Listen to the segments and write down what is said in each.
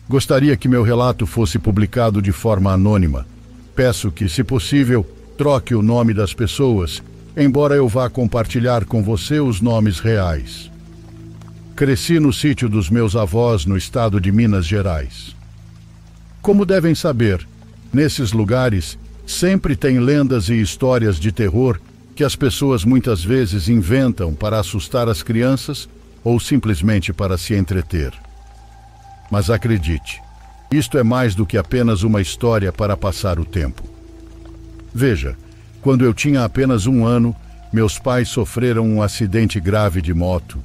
Gostaria que meu relato fosse publicado de forma anônima. Peço que, se possível, troque o nome das pessoas, embora eu vá compartilhar com você os nomes reais. Cresci no sítio dos meus avós, no estado de Minas Gerais. Como devem saber, nesses lugares sempre tem lendas e histórias de terror que as pessoas muitas vezes inventam para assustar as crianças ou simplesmente para se entreter. Mas acredite, isto é mais do que apenas uma história para passar o tempo. Veja, quando eu tinha apenas 1 ano, meus pais sofreram um acidente grave de moto.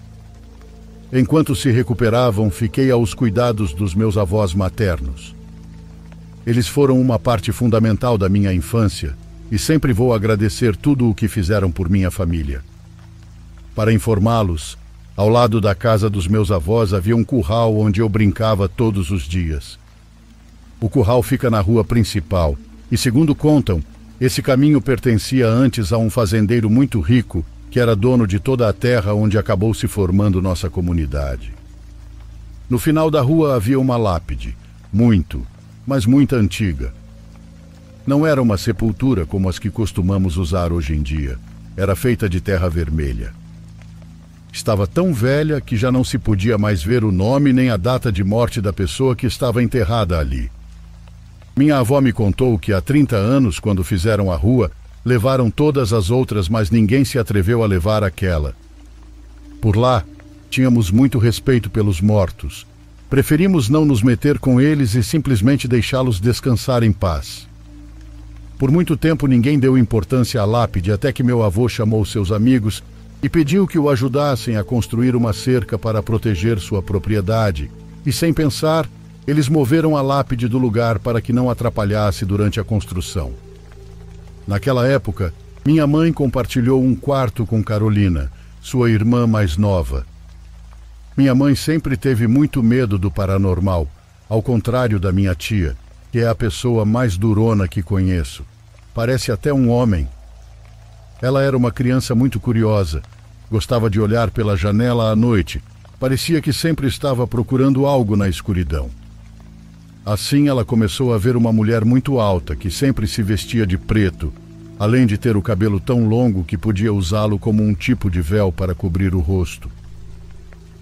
Enquanto se recuperavam, fiquei aos cuidados dos meus avós maternos. Eles foram uma parte fundamental da minha infância e sempre vou agradecer tudo o que fizeram por minha família. Para informá-los, ao lado da casa dos meus avós havia um curral onde eu brincava todos os dias. O curral fica na rua principal e, segundo contam, esse caminho pertencia antes a um fazendeiro muito rico que era dono de toda a terra onde acabou se formando nossa comunidade. No final da rua havia uma lápide, mas muito antiga. Não era uma sepultura como as que costumamos usar hoje em dia. Era feita de terra vermelha. Estava tão velha que já não se podia mais ver o nome nem a data de morte da pessoa que estava enterrada ali. Minha avó me contou que há 30 anos, quando fizeram a rua, levaram todas as outras, mas ninguém se atreveu a levar aquela. Por lá, tínhamos muito respeito pelos mortos. Preferimos não nos meter com eles e simplesmente deixá-los descansar em paz. Por muito tempo ninguém deu importância à lápide, até que meu avô chamou seus amigos e pediu que o ajudassem a construir uma cerca para proteger sua propriedade. E sem pensar, eles moveram a lápide do lugar para que não atrapalhasse durante a construção. Naquela época, minha mãe compartilhou um quarto com Carolina, sua irmã mais nova. Minha mãe sempre teve muito medo do paranormal, ao contrário da minha tia, que é a pessoa mais durona que conheço. Parece até um homem. Ela era uma criança muito curiosa, gostava de olhar pela janela à noite, parecia que sempre estava procurando algo na escuridão. Assim ela começou a ver uma mulher muito alta, que sempre se vestia de preto, além de ter o cabelo tão longo que podia usá-lo como um tipo de véu para cobrir o rosto.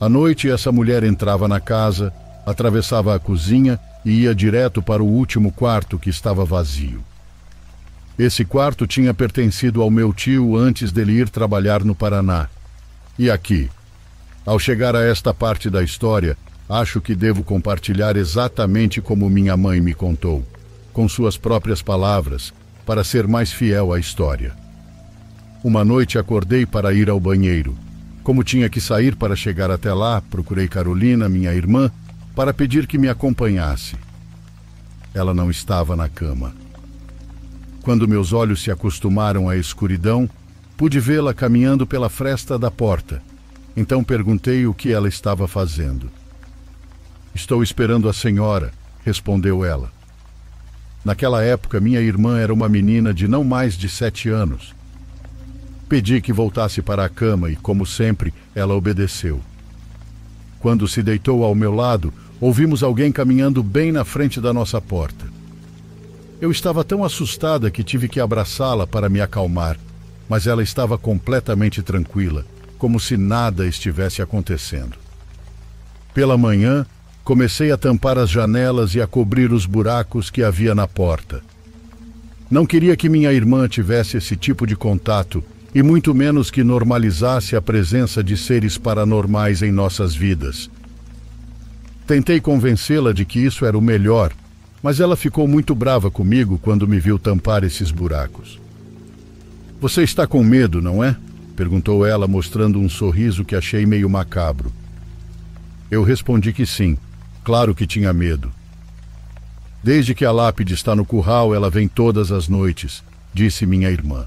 À noite, essa mulher entrava na casa, atravessava a cozinha e ia direto para o último quarto, que estava vazio. Esse quarto tinha pertencido ao meu tio antes dele ir trabalhar no Paraná. E aqui, ao chegar a esta parte da história, acho que devo compartilhar exatamente como minha mãe me contou, com suas próprias palavras, para ser mais fiel à história. Uma noite acordei para ir ao banheiro. Como tinha que sair para chegar até lá, procurei Carolina, minha irmã, para pedir que me acompanhasse. Ela não estava na cama. Quando meus olhos se acostumaram à escuridão, pude vê-la caminhando pela fresta da porta. Então perguntei o que ela estava fazendo. "Estou esperando a senhora", respondeu ela. Naquela época, minha irmã era uma menina de não mais de 7 anos. Pedi que voltasse para a cama e, como sempre, ela obedeceu. Quando se deitou ao meu lado, ouvimos alguém caminhando bem na frente da nossa porta. Eu estava tão assustada que tive que abraçá-la para me acalmar, mas ela estava completamente tranquila, como se nada estivesse acontecendo. Pela manhã, comecei a tampar as janelas e a cobrir os buracos que havia na porta. Não queria que minha irmã tivesse esse tipo de contato, e muito menos que normalizasse a presença de seres paranormais em nossas vidas. Tentei convencê-la de que isso era o melhor, mas ela ficou muito brava comigo quando me viu tampar esses buracos. "Você está com medo, não é?" perguntou ela, mostrando um sorriso que achei meio macabro. Eu respondi que sim, claro que tinha medo. "Desde que a lápide está no curral, ela vem todas as noites", disse minha irmã.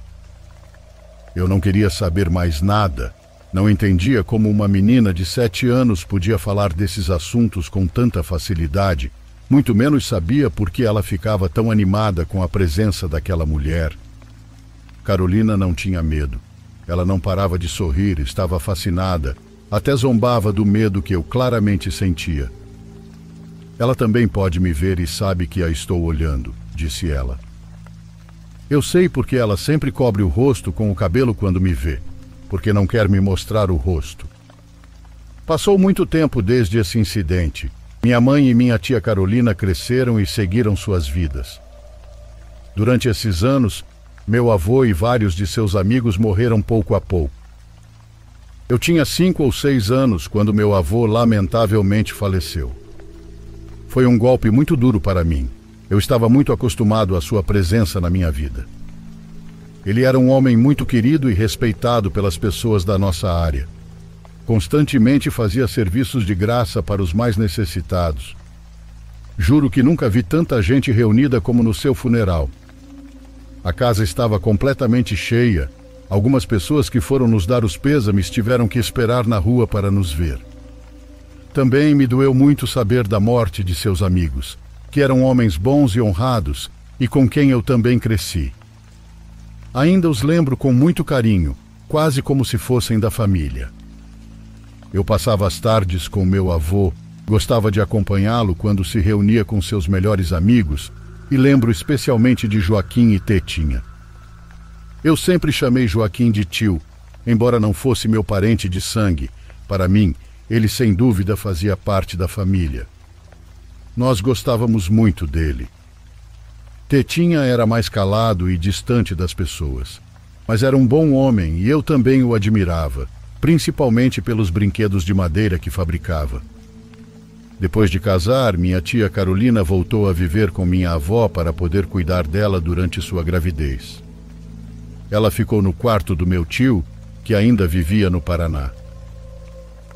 Eu não queria saber mais nada. Não entendia como uma menina de 7 anos podia falar desses assuntos com tanta facilidade, muito menos sabia por que ela ficava tão animada com a presença daquela mulher. Carolina não tinha medo. Ela não parava de sorrir, estava fascinada, até zombava do medo que eu claramente sentia. Ela também pode me ver e sabe que a estou olhando, disse ela. Eu sei porque ela sempre cobre o rosto com o cabelo quando me vê, porque não quer me mostrar o rosto. Passou muito tempo desde esse incidente. Minha mãe e minha tia Carolina cresceram e seguiram suas vidas. Durante esses anos, meu avô e vários de seus amigos morreram pouco a pouco. Eu tinha 5 ou 6 anos quando meu avô lamentavelmente faleceu. Foi um golpe muito duro para mim. Eu estava muito acostumado à sua presença na minha vida. Ele era um homem muito querido e respeitado pelas pessoas da nossa área. Constantemente fazia serviços de graça para os mais necessitados. Juro que nunca vi tanta gente reunida como no seu funeral. A casa estava completamente cheia. Algumas pessoas que foram nos dar os pêsames tiveram que esperar na rua para nos ver. Também me doeu muito saber da morte de seus amigos, que eram homens bons e honrados e com quem eu também cresci. Ainda os lembro com muito carinho, quase como se fossem da família. Eu passava as tardes com meu avô, gostava de acompanhá-lo quando se reunia com seus melhores amigos e lembro especialmente de Joaquim e Tetinha. Eu sempre chamei Joaquim de tio, embora não fosse meu parente de sangue. Para mim, ele sem dúvida fazia parte da família. Nós gostávamos muito dele. Tetinha era mais calado e distante das pessoas, mas era um bom homem e eu também o admirava, principalmente pelos brinquedos de madeira que fabricava. Depois de casar, minha tia Carolina voltou a viver com minha avó para poder cuidar dela durante sua gravidez. Ela ficou no quarto do meu tio, que ainda vivia no Paraná.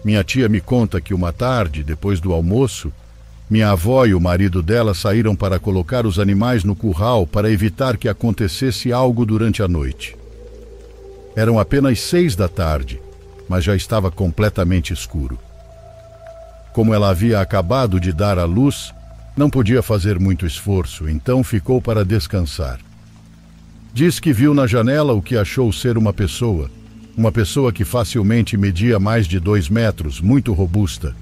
Minha tia me conta que uma tarde, depois do almoço, minha avó e o marido dela saíram para colocar os animais no curral para evitar que acontecesse algo durante a noite. Eram apenas 6 da tarde, mas já estava completamente escuro. Como ela havia acabado de dar à luz, não podia fazer muito esforço, então ficou para descansar. Diz que viu na janela o que achou ser uma pessoa que facilmente media mais de 2 metros, muito robusta.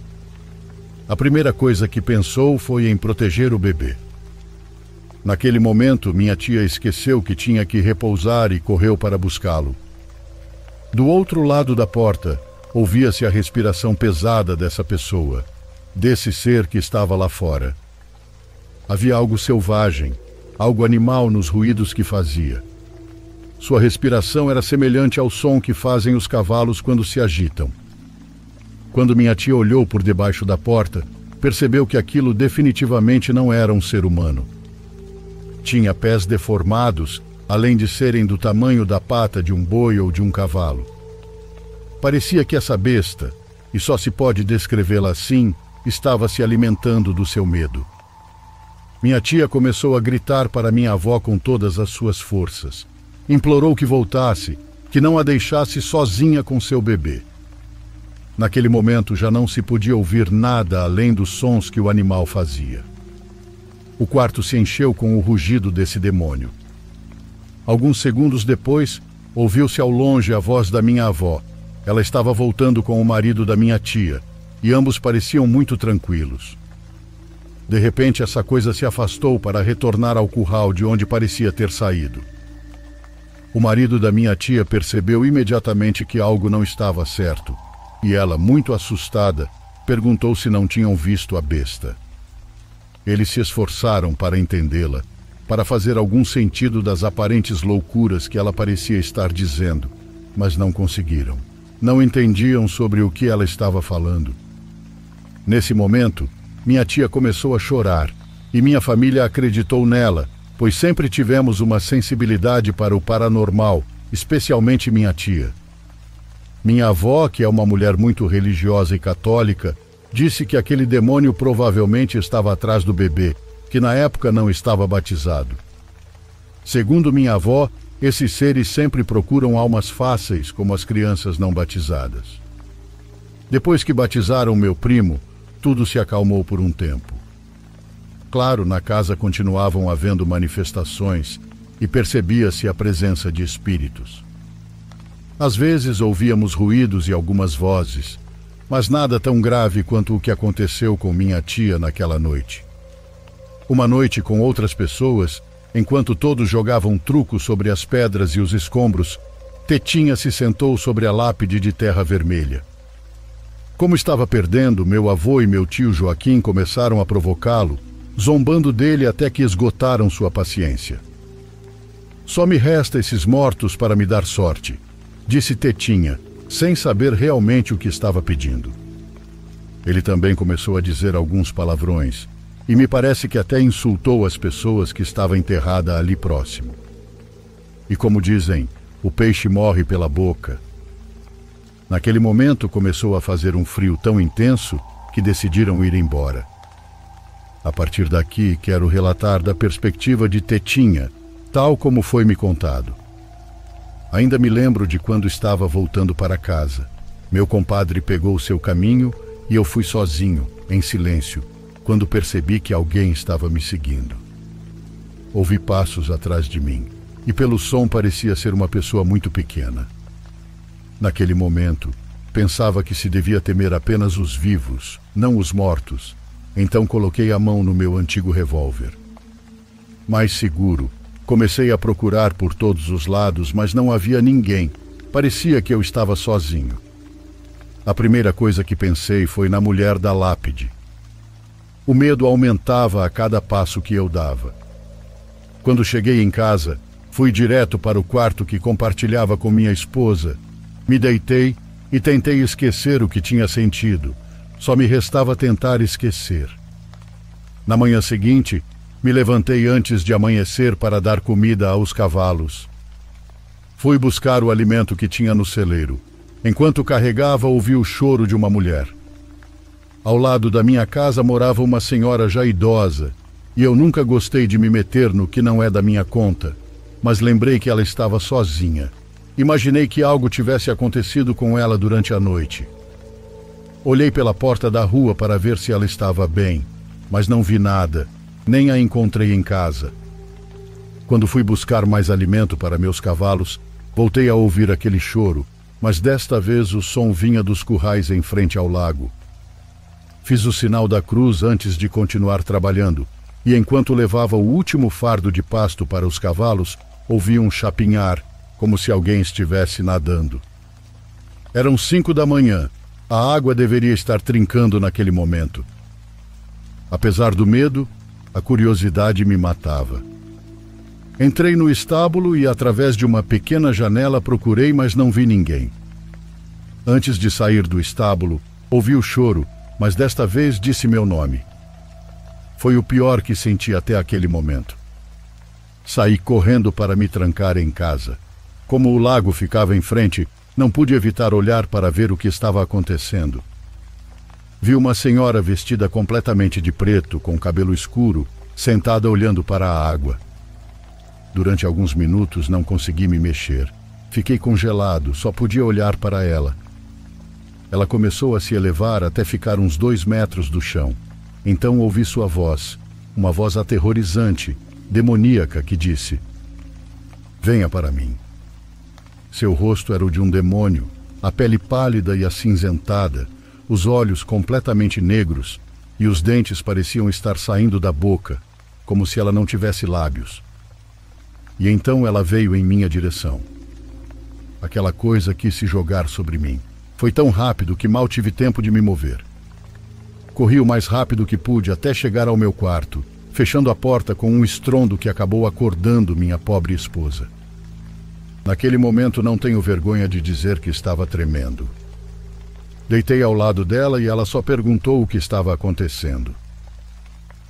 A primeira coisa que pensou foi em proteger o bebê. Naquele momento, minha tia esqueceu que tinha que repousar e correu para buscá-lo. Do outro lado da porta, ouvia-se a respiração pesada dessa pessoa, desse ser que estava lá fora. Havia algo selvagem, algo animal nos ruídos que fazia. Sua respiração era semelhante ao som que fazem os cavalos quando se agitam. Quando minha tia olhou por debaixo da porta, percebeu que aquilo definitivamente não era um ser humano. Tinha pés deformados, além de serem do tamanho da pata de um boi ou de um cavalo. Parecia que essa besta, e só se pode descrevê-la assim, estava se alimentando do seu medo. Minha tia começou a gritar para minha avó com todas as suas forças. Implorou que voltasse, que não a deixasse sozinha com seu bebê. Naquele momento já não se podia ouvir nada além dos sons que o animal fazia. O quarto se encheu com o rugido desse demônio. Alguns segundos depois, ouviu-se ao longe a voz da minha avó. Ela estava voltando com o marido da minha tia, e ambos pareciam muito tranquilos. De repente, essa coisa se afastou para retornar ao curral de onde parecia ter saído. O marido da minha tia percebeu imediatamente que algo não estava certo, e ela, muito assustada, perguntou se não tinham visto a besta. Eles se esforçaram para entendê-la, para fazer algum sentido das aparentes loucuras que ela parecia estar dizendo, mas não conseguiram. Não entendiam sobre o que ela estava falando. Nesse momento, minha tia começou a chorar, e minha família acreditou nela, pois sempre tivemos uma sensibilidade para o paranormal, especialmente minha tia. Minha avó, que é uma mulher muito religiosa e católica, disse que aquele demônio provavelmente estava atrás do bebê, que na época não estava batizado. Segundo minha avó, esses seres sempre procuram almas fáceis, como as crianças não batizadas. Depois que batizaram meu primo, tudo se acalmou por um tempo. Claro, na casa continuavam havendo manifestações e percebia-se a presença de espíritos. Às vezes ouvíamos ruídos e algumas vozes, mas nada tão grave quanto o que aconteceu com minha tia naquela noite. Uma noite com outras pessoas, enquanto todos jogavam truco sobre as pedras e os escombros, Tetinha se sentou sobre a lápide de terra vermelha. Como estava perdendo, meu avô e meu tio Joaquim começaram a provocá-lo, zombando dele até que esgotaram sua paciência. Só me resta esses mortos para me dar sorte, disse Tetinha, sem saber realmente o que estava pedindo. Ele também começou a dizer alguns palavrões, e me parece que até insultou as pessoas que estavam enterradas ali próximo. E como dizem, o peixe morre pela boca. Naquele momento começou a fazer um frio tão intenso que decidiram ir embora. A partir daqui, quero relatar da perspectiva de Tetinha, tal como foi me contado. Ainda me lembro de quando estava voltando para casa. Meu compadre pegou o seu caminho e eu fui sozinho, em silêncio, quando percebi que alguém estava me seguindo. Ouvi passos atrás de mim, e pelo som parecia ser uma pessoa muito pequena. Naquele momento, pensava que se devia temer apenas os vivos, não os mortos, então coloquei a mão no meu antigo revólver. Mais seguro, comecei a procurar por todos os lados, mas não havia ninguém. Parecia que eu estava sozinho. A primeira coisa que pensei foi na mulher da lápide. O medo aumentava a cada passo que eu dava. Quando cheguei em casa, fui direto para o quarto que compartilhava com minha esposa. Me deitei e tentei esquecer o que tinha sentido. Só me restava tentar esquecer. Na manhã seguinte, me levantei antes de amanhecer para dar comida aos cavalos. Fui buscar o alimento que tinha no celeiro. Enquanto carregava, ouvi o choro de uma mulher. Ao lado da minha casa morava uma senhora já idosa, e eu nunca gostei de me meter no que não é da minha conta, mas lembrei que ela estava sozinha. Imaginei que algo tivesse acontecido com ela durante a noite. Olhei pela porta da rua para ver se ela estava bem, mas não vi nada, nem a encontrei em casa. Quando fui buscar mais alimento para meus cavalos, voltei a ouvir aquele choro, mas desta vez o som vinha dos currais em frente ao lago. Fiz o sinal da cruz antes de continuar trabalhando, e enquanto levava o último fardo de pasto para os cavalos, ouvi um chapinhar, como se alguém estivesse nadando. Eram 5 da manhã. A água deveria estar trincando naquele momento. Apesar do medo, a curiosidade me matava. Entrei no estábulo e, através de uma pequena janela, procurei, mas não vi ninguém. Antes de sair do estábulo, ouvi o choro, mas desta vez disse meu nome. Foi o pior que senti até aquele momento. Saí correndo para me trancar em casa. Como o lago ficava em frente, não pude evitar olhar para ver o que estava acontecendo. Vi uma senhora vestida completamente de preto, com cabelo escuro, sentada olhando para a água. Durante alguns minutos não consegui me mexer. Fiquei congelado, só podia olhar para ela. Ela começou a se elevar até ficar uns 2 metros do chão. Então ouvi sua voz, uma voz aterrorizante, demoníaca, que disse: "Venha para mim." Seu rosto era o de um demônio, a pele pálida e acinzentada, os olhos completamente negros, e os dentes pareciam estar saindo da boca, como se ela não tivesse lábios. E então ela veio em minha direção. Aquela coisa quis se jogar sobre mim. Foi tão rápido que mal tive tempo de me mover. Corri o mais rápido que pude até chegar ao meu quarto, fechando a porta com um estrondo que acabou acordando minha pobre esposa. Naquele momento não tenho vergonha de dizer que estava tremendo. Deitei ao lado dela e ela só perguntou o que estava acontecendo.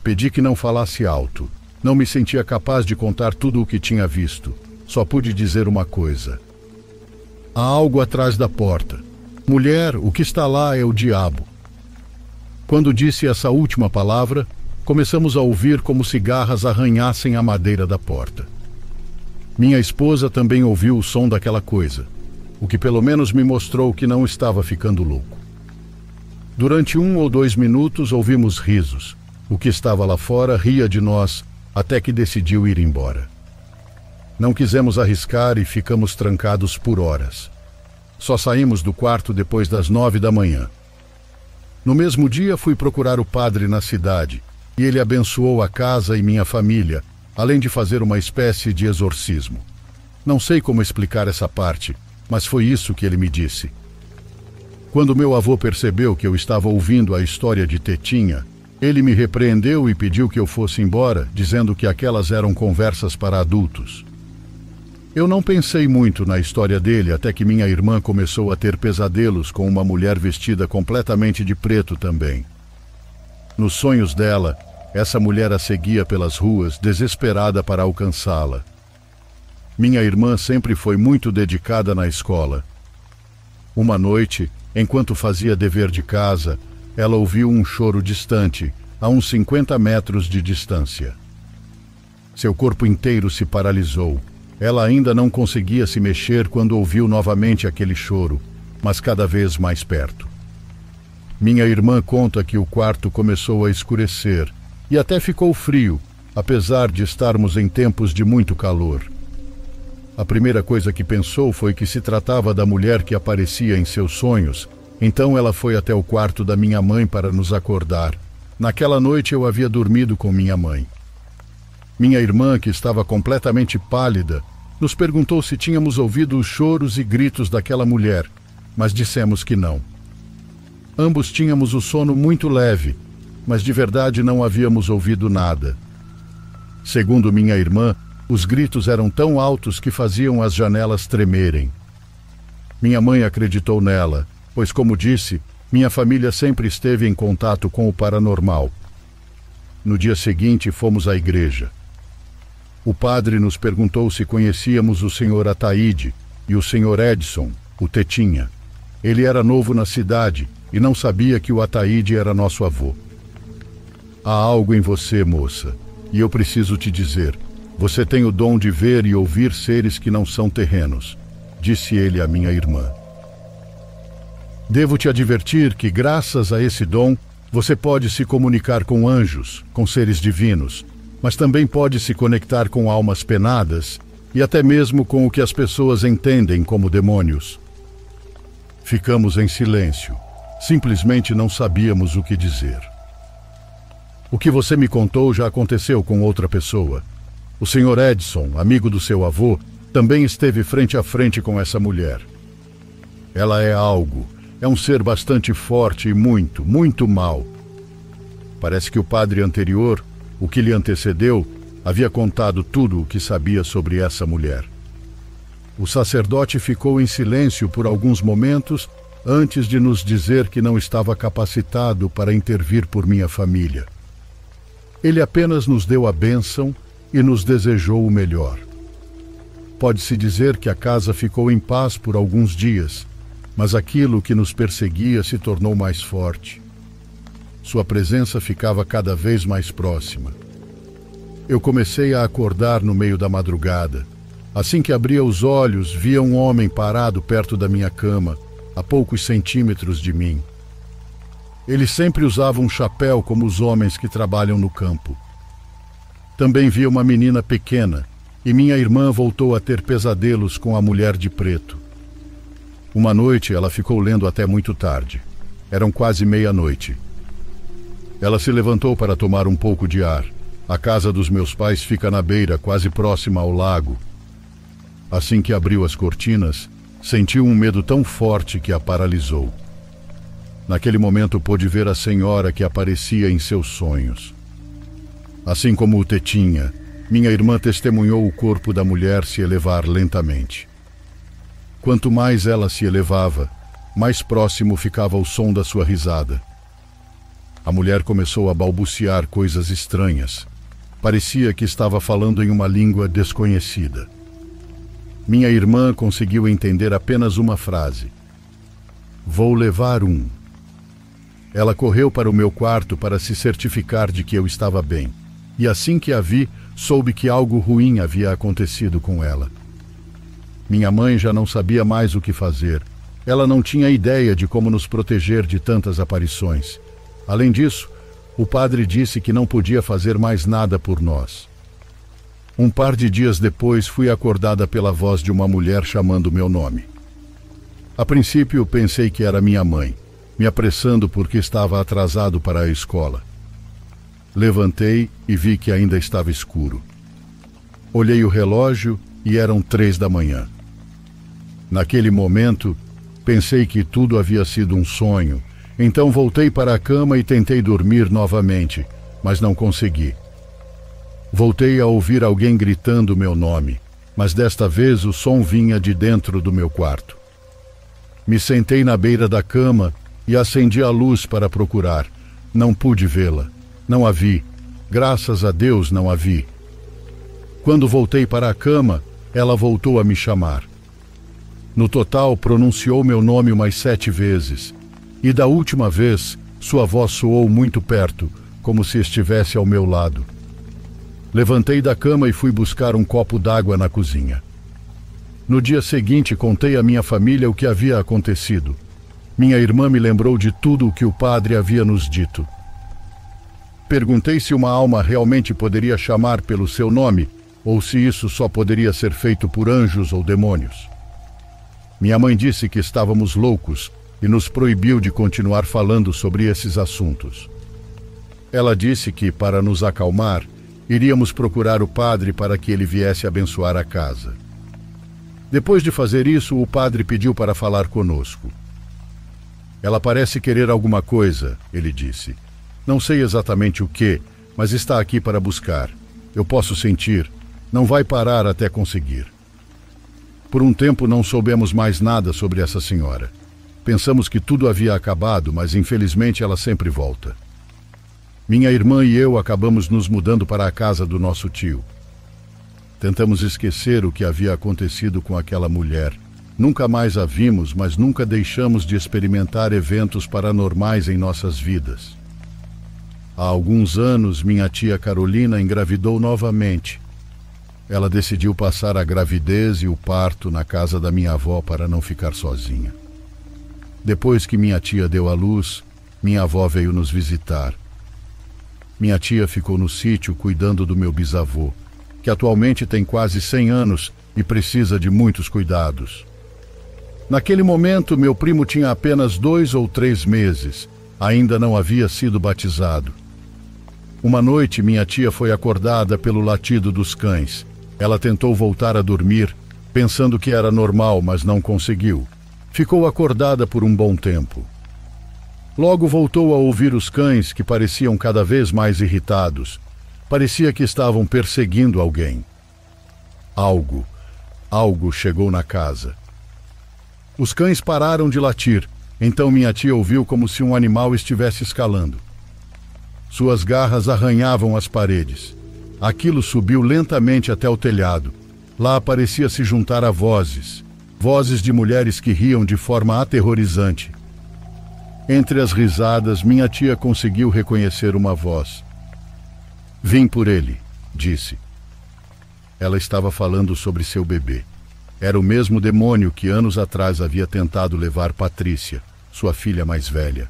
Pedi que não falasse alto. Não me sentia capaz de contar tudo o que tinha visto. Só pude dizer uma coisa: há algo atrás da porta. Mulher, o que está lá é o diabo. Quando disse essa última palavra, começamos a ouvir como se garras arranhassem a madeira da porta. Minha esposa também ouviu o som daquela coisa, o que pelo menos me mostrou que não estava ficando louco. Durante 1 ou 2 minutos ouvimos risos. O que estava lá fora ria de nós, até que decidiu ir embora. Não quisemos arriscar e ficamos trancados por horas. Só saímos do quarto depois das 9 da manhã. No mesmo dia fui procurar o padre na cidade, e ele abençoou a casa e minha família, além de fazer uma espécie de exorcismo. Não sei como explicar essa parte, mas foi isso que ele me disse. Quando meu avô percebeu que eu estava ouvindo a história de Tetinha, ele me repreendeu e pediu que eu fosse embora, dizendo que aquelas eram conversas para adultos. Eu não pensei muito na história dele até que minha irmã começou a ter pesadelos com uma mulher vestida completamente de preto também. Nos sonhos dela, essa mulher a seguia pelas ruas, desesperada para alcançá-la. Minha irmã sempre foi muito dedicada na escola. Uma noite, enquanto fazia dever de casa, ela ouviu um choro distante, a uns 50 metros de distância. Seu corpo inteiro se paralisou. Ela ainda não conseguia se mexer quando ouviu novamente aquele choro, mas cada vez mais perto. Minha irmã conta que o quarto começou a escurecer e até ficou frio, apesar de estarmos em tempos de muito calor. A primeira coisa que pensou foi que se tratava da mulher que aparecia em seus sonhos, então ela foi até o quarto da minha mãe para nos acordar. Naquela noite eu havia dormido com minha mãe. Minha irmã, que estava completamente pálida, nos perguntou se tínhamos ouvido os choros e gritos daquela mulher, mas dissemos que não. Ambos tínhamos o sono muito leve, mas de verdade não havíamos ouvido nada. Segundo minha irmã, os gritos eram tão altos que faziam as janelas tremerem. Minha mãe acreditou nela, pois, como disse, minha família sempre esteve em contato com o paranormal. No dia seguinte, fomos à igreja. O padre nos perguntou se conhecíamos o Sr. Ataíde e o Sr. Edson, o Tetinha. Ele era novo na cidade e não sabia que o Ataíde era nosso avô. Há algo em você, moça, e eu preciso te dizer. Você tem o dom de ver e ouvir seres que não são terrenos, disse ele à minha irmã. Devo te advertir que, graças a esse dom, você pode se comunicar com anjos, com seres divinos, mas também pode se conectar com almas penadas e até mesmo com o que as pessoas entendem como demônios. Ficamos em silêncio. Simplesmente não sabíamos o que dizer. O que você me contou já aconteceu com outra pessoa. O Sr. Edson, amigo do seu avô, também esteve frente a frente com essa mulher. Ela é algo, é um ser bastante forte e muito, muito mau. Parece que o padre anterior, o que lhe antecedeu, havia contado tudo o que sabia sobre essa mulher. O sacerdote ficou em silêncio por alguns momentos antes de nos dizer que não estava capacitado para intervir por minha família. Ele apenas nos deu a bênção e nos desejou o melhor. Pode-se dizer que a casa ficou em paz por alguns dias, mas aquilo que nos perseguia se tornou mais forte. Sua presença ficava cada vez mais próxima. Eu comecei a acordar no meio da madrugada. Assim que abria os olhos, via um homem parado perto da minha cama, a poucos centímetros de mim. Ele sempre usava um chapéu como os homens que trabalham no campo. Também via uma menina pequena, e minha irmã voltou a ter pesadelos com a mulher de preto. Uma noite ela ficou lendo até muito tarde. Eram quase meia-noite. Ela se levantou para tomar um pouco de ar. A casa dos meus pais fica na beira, quase próxima ao lago. Assim que abriu as cortinas, sentiu um medo tão forte que a paralisou. Naquele momento pôde ver a senhora que aparecia em seus sonhos. Assim como o Tetinha, minha irmã testemunhou o corpo da mulher se elevar lentamente. Quanto mais ela se elevava, mais próximo ficava o som da sua risada. A mulher começou a balbuciar coisas estranhas. Parecia que estava falando em uma língua desconhecida. Minha irmã conseguiu entender apenas uma frase. Vou levar um. Ela correu para o meu quarto para se certificar de que eu estava bem. E assim que a vi, soube que algo ruim havia acontecido com ela. Minha mãe já não sabia mais o que fazer. Ela não tinha ideia de como nos proteger de tantas aparições. Além disso, o padre disse que não podia fazer mais nada por nós. Um par de dias depois, fui acordada pela voz de uma mulher chamando meu nome. A princípio, pensei que era minha mãe, me apressando porque estava atrasado para a escola. Levantei e vi que ainda estava escuro. Olhei o relógio e eram 3 da manhã. Naquele momento, pensei que tudo havia sido um sonho, então voltei para a cama e tentei dormir novamente, mas não consegui. Voltei a ouvir alguém gritando meu nome, mas desta vez o som vinha de dentro do meu quarto. Me sentei na beira da cama e acendi a luz para procurar. Não pude vê-la. Não a vi. Graças a Deus não a vi. Quando voltei para a cama, ela voltou a me chamar. No total, pronunciou meu nome umas 7 vezes. E da última vez, sua voz soou muito perto, como se estivesse ao meu lado. Levantei da cama e fui buscar um copo d'água na cozinha. No dia seguinte, contei à minha família o que havia acontecido. Minha irmã me lembrou de tudo o que o padre havia nos dito. Perguntei se uma alma realmente poderia chamar pelo seu nome, ou se isso só poderia ser feito por anjos ou demônios. Minha mãe disse que estávamos loucos e nos proibiu de continuar falando sobre esses assuntos. Ela disse que, para nos acalmar, iríamos procurar o padre para que ele viesse abençoar a casa. Depois de fazer isso, o padre pediu para falar conosco. Ela parece querer alguma coisa, ele disse. Não sei exatamente o que, mas está aqui para buscar. Eu posso sentir. Não vai parar até conseguir. Por um tempo não soubemos mais nada sobre essa senhora. Pensamos que tudo havia acabado, mas infelizmente ela sempre volta. Minha irmã e eu acabamos nos mudando para a casa do nosso tio. Tentamos esquecer o que havia acontecido com aquela mulher. Nunca mais a vimos, mas nunca deixamos de experimentar eventos paranormais em nossas vidas. Há alguns anos, minha tia Carolina engravidou novamente. Ela decidiu passar a gravidez e o parto na casa da minha avó para não ficar sozinha. Depois que minha tia deu à luz, minha avó veio nos visitar. Minha tia ficou no sítio cuidando do meu bisavô, que atualmente tem quase 100 anos e precisa de muitos cuidados. Naquele momento, meu primo tinha apenas 2 ou 3 meses. Ainda não havia sido batizado. Uma noite, minha tia foi acordada pelo latido dos cães. Ela tentou voltar a dormir, pensando que era normal, mas não conseguiu. Ficou acordada por um bom tempo. Logo voltou a ouvir os cães, que pareciam cada vez mais irritados. Parecia que estavam perseguindo alguém. Algo chegou na casa. Os cães pararam de latir, então minha tia ouviu como se um animal estivesse escalando. Suas garras arranhavam as paredes. Aquilo subiu lentamente até o telhado. Lá parecia se juntar a vozes de mulheres que riam de forma aterrorizante. Entre as risadas, minha tia conseguiu reconhecer uma voz. "Vim por ele", disse. Ela estava falando sobre seu bebê. Era o mesmo demônio que anos atrás havia tentado levar Patrícia, sua filha mais velha.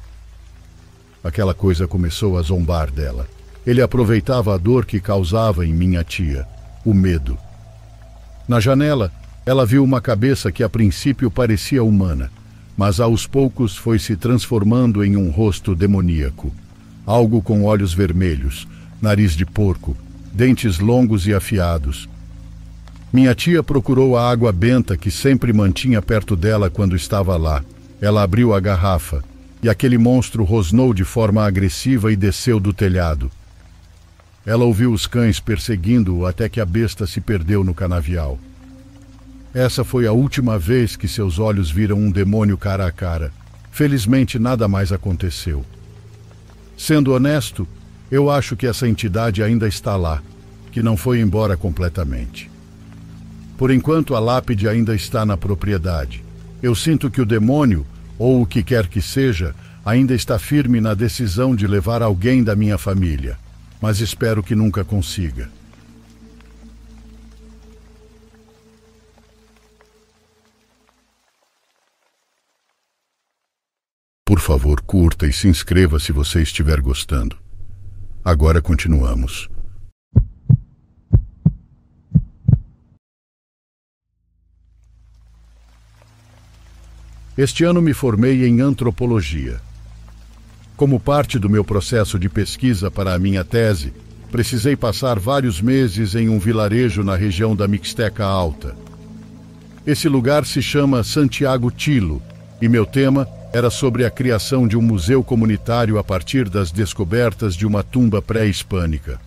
Aquela coisa começou a zombar dela. Ele aproveitava a dor que causava em minha tia, o medo. Na janela, ela viu uma cabeça que a princípio parecia humana, mas aos poucos foi se transformando em um rosto demoníaco. Algo com olhos vermelhos, nariz de porco, dentes longos e afiados. Minha tia procurou a água benta que sempre mantinha perto dela quando estava lá. Ela abriu a garrafa e aquele monstro rosnou de forma agressiva e desceu do telhado. Ela ouviu os cães perseguindo-o até que a besta se perdeu no canavial. Essa foi a última vez que seus olhos viram um demônio cara a cara. Felizmente nada mais aconteceu. Sendo honesto, eu acho que essa entidade ainda está lá, que não foi embora completamente. Por enquanto, a lápide ainda está na propriedade. Eu sinto que o demônio, ou o que quer que seja, ainda está firme na decisão de levar alguém da minha família, mas espero que nunca consiga. Por favor, curta e se inscreva se você estiver gostando. Agora continuamos. Este ano me formei em antropologia. Como parte do meu processo de pesquisa para a minha tese, precisei passar vários meses em um vilarejo na região da Mixteca Alta. Esse lugar se chama Santiago Tilo, e meu tema era sobre a criação de um museu comunitário a partir das descobertas de uma tumba pré-hispânica.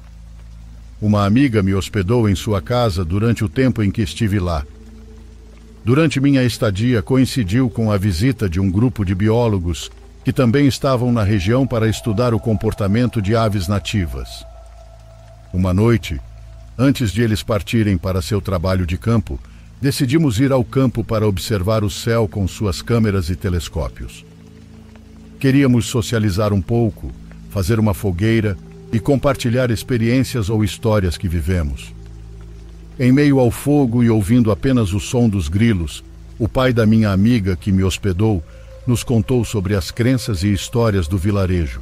Uma amiga me hospedou em sua casa durante o tempo em que estive lá. Durante minha estadia, coincidiu com a visita de um grupo de biólogos que também estavam na região para estudar o comportamento de aves nativas. Uma noite, antes de eles partirem para seu trabalho de campo, decidimos ir ao campo para observar o céu com suas câmeras e telescópios. Queríamos socializar um pouco, fazer uma fogueira e compartilhar experiências ou histórias que vivemos. Em meio ao fogo e ouvindo apenas o som dos grilos, o pai da minha amiga que me hospedou nos contou sobre as crenças e histórias do vilarejo.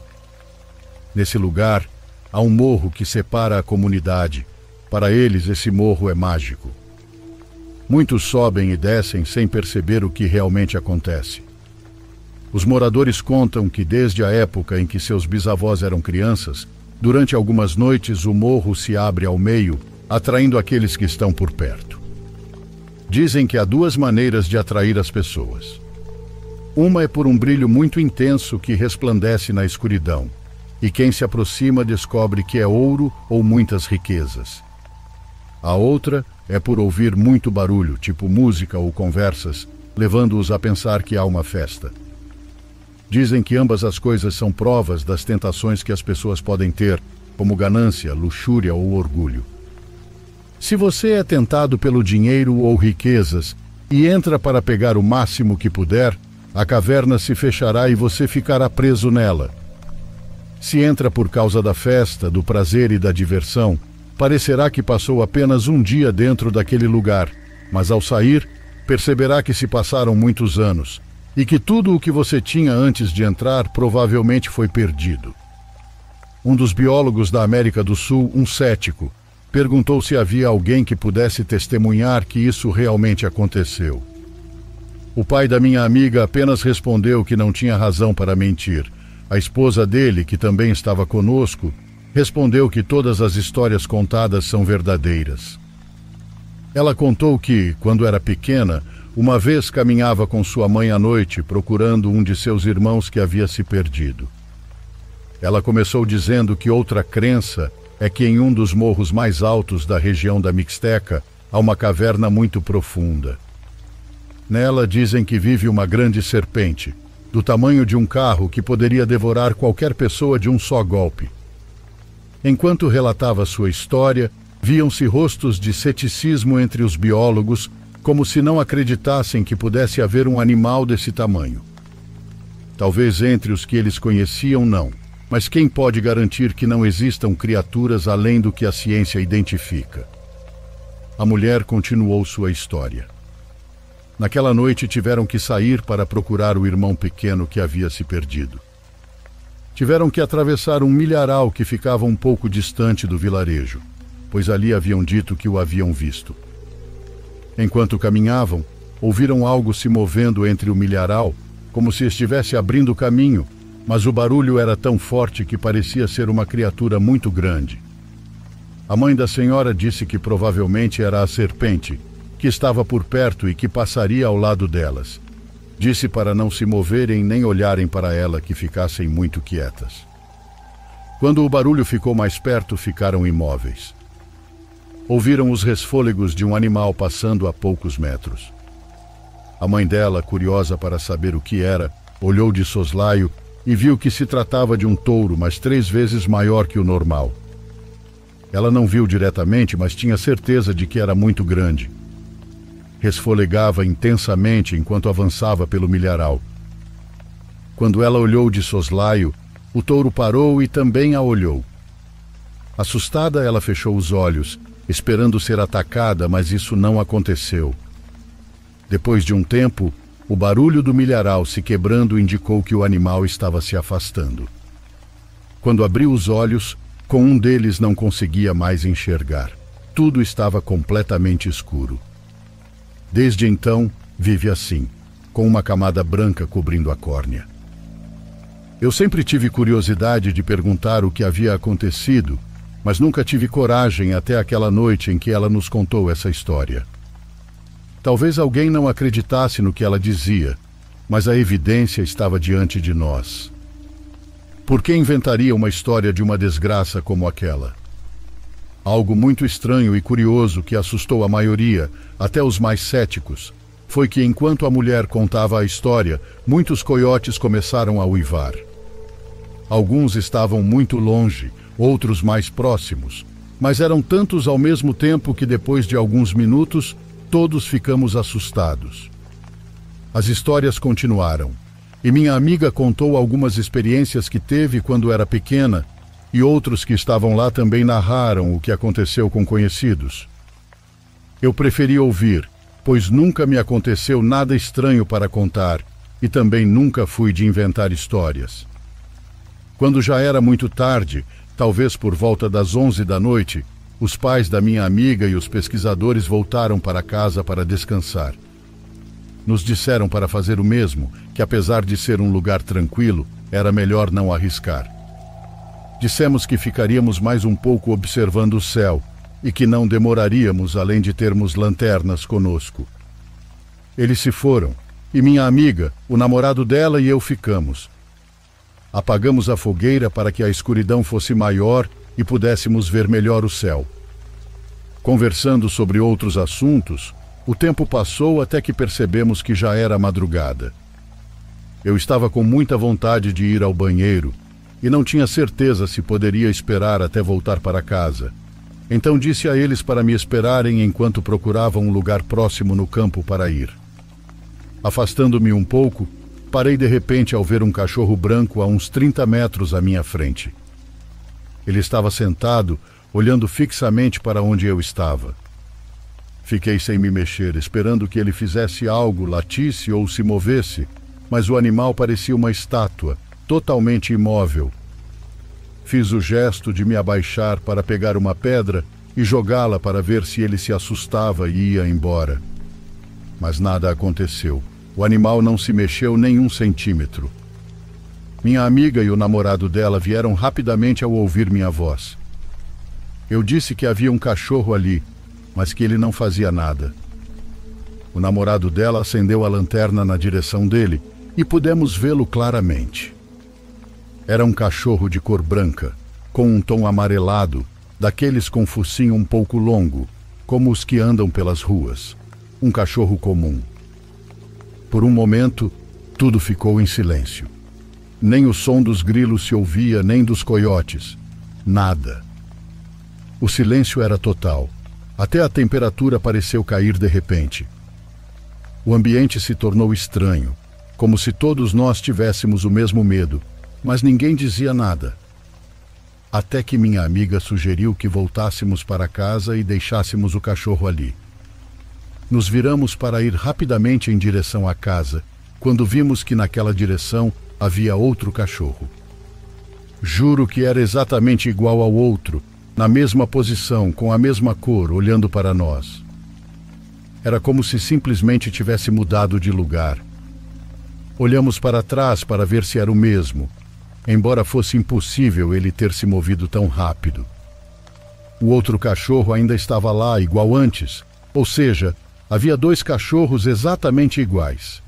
Nesse lugar, há um morro que separa a comunidade. Para eles, esse morro é mágico. Muitos sobem e descem sem perceber o que realmente acontece. Os moradores contam que desde a época em que seus bisavós eram crianças, durante algumas noites o morro se abre ao meio, atraindo aqueles que estão por perto. Dizem que há duas maneiras de atrair as pessoas. Uma é por um brilho muito intenso que resplandece na escuridão, e quem se aproxima descobre que é ouro ou muitas riquezas. A outra é por ouvir muito barulho, tipo música ou conversas, levando-os a pensar que há uma festa. Dizem que ambas as coisas são provas das tentações que as pessoas podem ter, como ganância, luxúria ou orgulho. Se você é tentado pelo dinheiro ou riquezas e entra para pegar o máximo que puder, a caverna se fechará e você ficará preso nela. Se entra por causa da festa, do prazer e da diversão, parecerá que passou apenas um dia dentro daquele lugar, mas ao sair, perceberá que se passaram muitos anos e que tudo o que você tinha antes de entrar provavelmente foi perdido. Um dos biólogos da América do Sul, um cético, perguntou se havia alguém que pudesse testemunhar que isso realmente aconteceu. O pai da minha amiga apenas respondeu que não tinha razão para mentir. A esposa dele, que também estava conosco, respondeu que todas as histórias contadas são verdadeiras. Ela contou que, quando era pequena, uma vez caminhava com sua mãe à noite procurando um de seus irmãos que havia se perdido. Ela começou dizendo que outra crença é que em um dos morros mais altos da região da Mixteca há uma caverna muito profunda. Nela dizem que vive uma grande serpente, do tamanho de um carro que poderia devorar qualquer pessoa de um só golpe. Enquanto relatava sua história, viam-se rostos de ceticismo entre os biólogos, como se não acreditassem que pudesse haver um animal desse tamanho. Talvez entre os que eles conheciam, não. Mas quem pode garantir que não existam criaturas além do que a ciência identifica? A mulher continuou sua história. Naquela noite tiveram que sair para procurar o irmão pequeno que havia se perdido. Tiveram que atravessar um milharal que ficava um pouco distante do vilarejo, pois ali haviam dito que o haviam visto. Enquanto caminhavam, ouviram algo se movendo entre o milharal, como se estivesse abrindo caminho, mas o barulho era tão forte que parecia ser uma criatura muito grande. A mãe da senhora disse que provavelmente era a serpente, que estava por perto e que passaria ao lado delas. Disse para não se moverem nem olharem para ela, que ficassem muito quietas. Quando o barulho ficou mais perto, ficaram imóveis. Ouviram os resfôlegos de um animal passando a poucos metros. A mãe dela, curiosa para saber o que era, olhou de soslaio e viu que se tratava de um touro, mas 3 vezes maior que o normal. Ela não viu diretamente, mas tinha certeza de que era muito grande. Resfolegava intensamente enquanto avançava pelo milharal. Quando ela olhou de soslaio, o touro parou e também a olhou. Assustada, ela fechou os olhos, esperando ser atacada, mas isso não aconteceu. Depois de um tempo, o barulho do milharal se quebrando indicou que o animal estava se afastando. Quando abriu os olhos, com um deles não conseguia mais enxergar. Tudo estava completamente escuro. Desde então, vive assim, com uma camada branca cobrindo a córnea. Eu sempre tive curiosidade de perguntar o que havia acontecido, mas nunca tive coragem até aquela noite em que ela nos contou essa história. Talvez alguém não acreditasse no que ela dizia, mas a evidência estava diante de nós. Por que inventaria uma história de uma desgraça como aquela? Algo muito estranho e curioso que assustou a maioria, até os mais céticos, foi que enquanto a mulher contava a história, muitos coiotes começaram a uivar. Alguns estavam muito longe, outros mais próximos, mas eram tantos ao mesmo tempo que depois de alguns minutos, todos ficamos assustados. As histórias continuaram, e minha amiga contou algumas experiências que teve quando era pequena, e outros que estavam lá também narraram o que aconteceu com conhecidos. Eu preferi ouvir, pois nunca me aconteceu nada estranho para contar, e também nunca fui de inventar histórias. Quando já era muito tarde, talvez por volta das 11 da noite, os pais da minha amiga e os pesquisadores voltaram para casa para descansar. Nos disseram para fazer o mesmo, que apesar de ser um lugar tranquilo, era melhor não arriscar. Dissemos que ficaríamos mais um pouco observando o céu e que não demoraríamos além de termos lanternas conosco. Eles se foram, e minha amiga, o namorado dela e eu ficamos. Apagamos a fogueira para que a escuridão fosse maior e pudéssemos ver melhor o céu. Conversando sobre outros assuntos, o tempo passou até que percebemos que já era madrugada. Eu estava com muita vontade de ir ao banheiro e não tinha certeza se poderia esperar até voltar para casa. Então disse a eles para me esperarem enquanto procurava um lugar próximo no campo para ir. Afastando-me um pouco, parei de repente ao ver um cachorro branco a uns 30 metros à minha frente. Ele estava sentado, olhando fixamente para onde eu estava. Fiquei sem me mexer, esperando que ele fizesse algo, latisse ou se movesse, mas o animal parecia uma estátua, totalmente imóvel. Fiz o gesto de me abaixar para pegar uma pedra e jogá-la para ver se ele se assustava e ia embora. Mas nada aconteceu. O animal não se mexeu nem 1 centímetro. Minha amiga e o namorado dela vieram rapidamente ao ouvir minha voz. Eu disse que havia um cachorro ali, mas que ele não fazia nada. O namorado dela acendeu a lanterna na direção dele e pudemos vê-lo claramente. Era um cachorro de cor branca, com um tom amarelado, daqueles com focinho um pouco longo, como os que andam pelas ruas. Um cachorro comum. Por um momento, tudo ficou em silêncio. Nem o som dos grilos se ouvia, nem dos coiotes. Nada. O silêncio era total. Até a temperatura pareceu cair de repente. O ambiente se tornou estranho, como se todos nós tivéssemos o mesmo medo, mas ninguém dizia nada. Até que minha amiga sugeriu que voltássemos para casa e deixássemos o cachorro ali. Nos viramos para ir rapidamente em direção à casa, quando vimos que naquela direção havia outro cachorro. Juro que era exatamente igual ao outro, na mesma posição, com a mesma cor, olhando para nós. Era como se simplesmente tivesse mudado de lugar. Olhamos para trás para ver se era o mesmo, embora fosse impossível ele ter se movido tão rápido. O outro cachorro ainda estava lá, igual antes, ou seja, havia 2 cachorros exatamente iguais.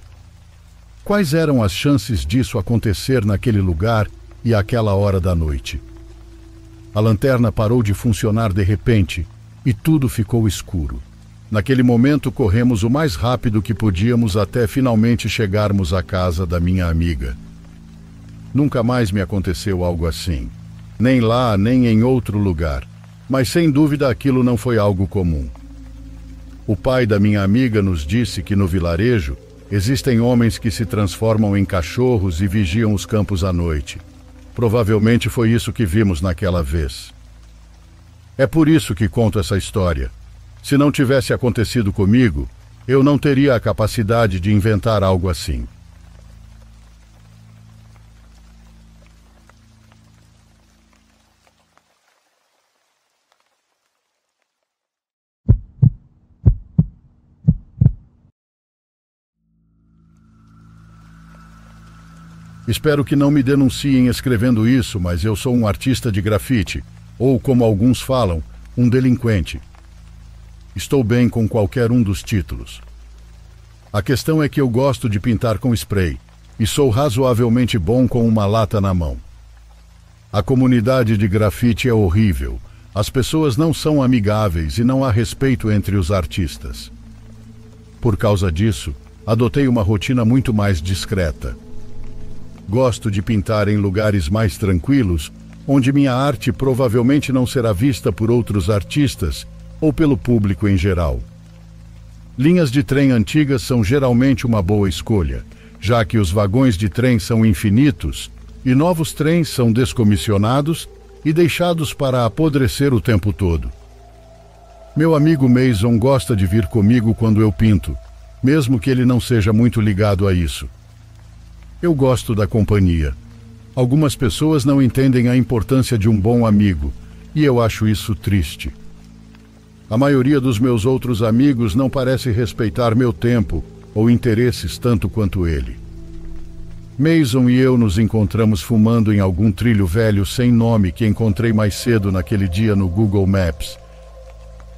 Quais eram as chances disso acontecer naquele lugar e àquela hora da noite? A lanterna parou de funcionar de repente e tudo ficou escuro. Naquele momento, corremos o mais rápido que podíamos até finalmente chegarmos à casa da minha amiga. Nunca mais me aconteceu algo assim. Nem lá, nem em outro lugar. Mas sem dúvida aquilo não foi algo comum. O pai da minha amiga nos disse que no vilarejo existem homens que se transformam em cachorros e vigiam os campos à noite. Provavelmente foi isso que vimos naquela vez. É por isso que conto essa história. Se não tivesse acontecido comigo, eu não teria a capacidade de inventar algo assim. Espero que não me denunciem escrevendo isso, mas eu sou um artista de grafite, ou, como alguns falam, um delinquente. Estou bem com qualquer um dos títulos. A questão é que eu gosto de pintar com spray, e sou razoavelmente bom com uma lata na mão. A comunidade de grafite é horrível. As pessoas não são amigáveis e não há respeito entre os artistas. Por causa disso, adotei uma rotina muito mais discreta. Gosto de pintar em lugares mais tranquilos, onde minha arte provavelmente não será vista por outros artistas ou pelo público em geral. Linhas de trem antigas são geralmente uma boa escolha, já que os vagões de trem são infinitos e novos trens são descomissionados e deixados para apodrecer o tempo todo. Meu amigo Mason gosta de vir comigo quando eu pinto, mesmo que ele não seja muito ligado a isso. Eu gosto da companhia. Algumas pessoas não entendem a importância de um bom amigo, e eu acho isso triste. A maioria dos meus outros amigos não parece respeitar meu tempo ou interesses tanto quanto ele. Mason e eu nos encontramos fumando em algum trilho velho sem nome que encontrei mais cedo naquele dia no Google Maps.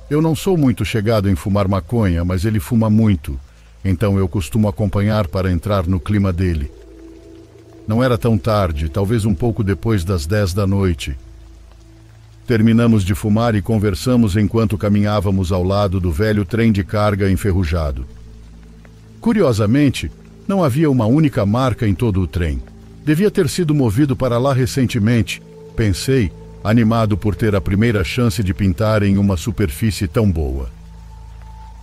Eu não sou muito chegado em fumar maconha, mas ele fuma muito, então eu costumo acompanhar para entrar no clima dele. Não era tão tarde, talvez um pouco depois das 10 da noite. Terminamos de fumar e conversamos enquanto caminhávamos ao lado do velho trem de carga enferrujado. Curiosamente, não havia uma única marca em todo o trem. Devia ter sido movido para lá recentemente, pensei, animado por ter a primeira chance de pintar em uma superfície tão boa.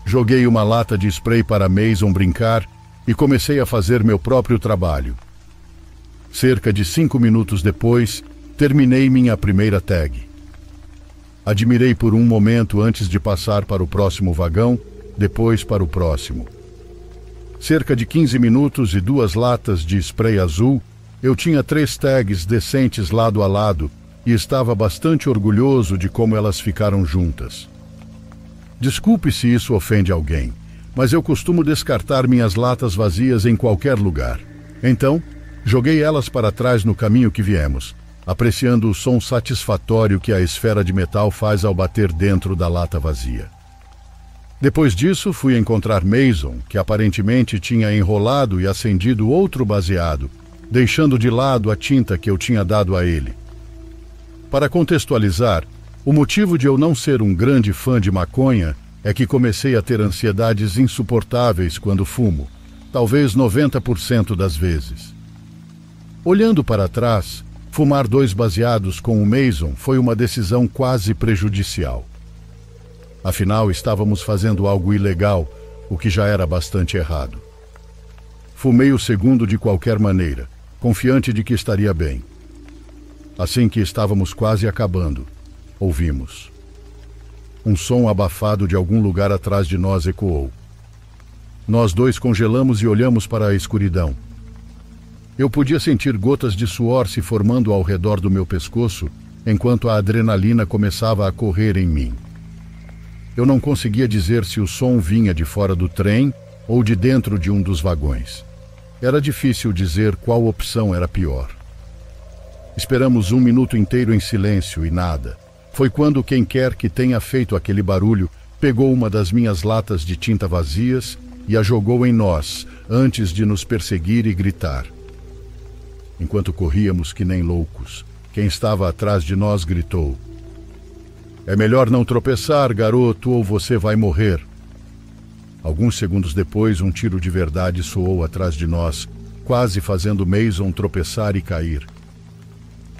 Joguei uma lata de spray para Mason brincar e comecei a fazer meu próprio trabalho. Cerca de 5 minutos depois, terminei minha primeira tag. Admirei por um momento antes de passar para o próximo vagão, depois para o próximo. Cerca de 15 minutos e 2 latas de spray azul, eu tinha 3 tags decentes lado a lado e estava bastante orgulhoso de como elas ficaram juntas. Desculpe se isso ofende alguém, mas eu costumo descartar minhas latas vazias em qualquer lugar. Então, joguei elas para trás no caminho que viemos, apreciando o som satisfatório que a esfera de metal faz ao bater dentro da lata vazia. Depois disso, fui encontrar Mason, que aparentemente tinha enrolado e acendido outro baseado, deixando de lado a tinta que eu tinha dado a ele. Para contextualizar, o motivo de eu não ser um grande fã de maconha é que comecei a ter ansiedades insuportáveis quando fumo, talvez 90% das vezes. Olhando para trás, fumar 2 baseados com o Mason foi uma decisão quase prejudicial. Afinal, estávamos fazendo algo ilegal, o que já era bastante errado. Fumei o segundo de qualquer maneira, confiante de que estaria bem. Assim que estávamos quase acabando, ouvimos. Um som abafado de algum lugar atrás de nós ecoou. Nós dois congelamos e olhamos para a escuridão. Eu podia sentir gotas de suor se formando ao redor do meu pescoço, enquanto a adrenalina começava a correr em mim. Eu não conseguia dizer se o som vinha de fora do trem ou de dentro de um dos vagões. Era difícil dizer qual opção era pior. Esperamos 1 minuto inteiro em silêncio e nada. Foi quando quem quer que tenha feito aquele barulho pegou uma das minhas latas de tinta vazias e a jogou em nós, antes de nos perseguir e gritar. Enquanto corríamos que nem loucos, quem estava atrás de nós gritou: "É melhor não tropeçar, garoto, ou você vai morrer." Alguns segundos depois, um tiro de verdade soou atrás de nós, quase fazendo Mason tropeçar e cair.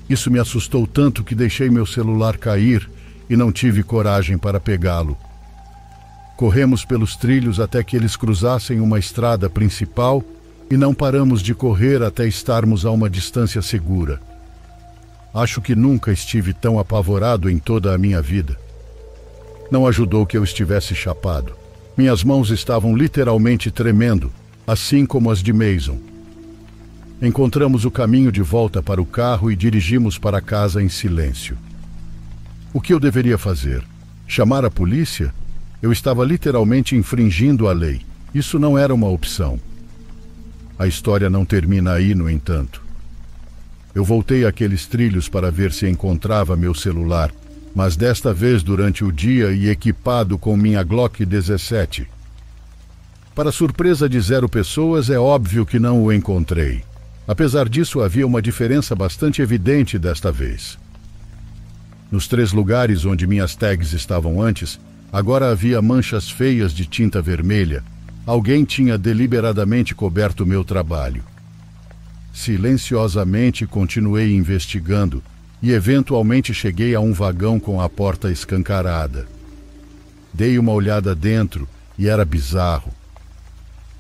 Isso me assustou tanto que deixei meu celular cair e não tive coragem para pegá-lo. Corremos pelos trilhos até que eles cruzassem uma estrada principal e não paramos de correr até estarmos a uma distância segura. Acho que nunca estive tão apavorado em toda a minha vida. Não ajudou que eu estivesse chapado. Minhas mãos estavam literalmente tremendo, assim como as de Mason. Encontramos o caminho de volta para o carro e dirigimos para casa em silêncio. O que eu deveria fazer? Chamar a polícia? Eu estava literalmente infringindo a lei. Isso não era uma opção. A história não termina aí, no entanto. Eu voltei àqueles trilhos para ver se encontrava meu celular, mas desta vez durante o dia e equipado com minha Glock 17. Para surpresa de 0 pessoas, é óbvio que não o encontrei. Apesar disso, havia uma diferença bastante evidente desta vez. Nos 3 lugares onde minhas tags estavam antes, agora havia manchas feias de tinta vermelha. Alguém tinha deliberadamente coberto meu trabalho. Silenciosamente continuei investigando e eventualmente cheguei a um vagão com a porta escancarada. Dei uma olhada dentro e era bizarro.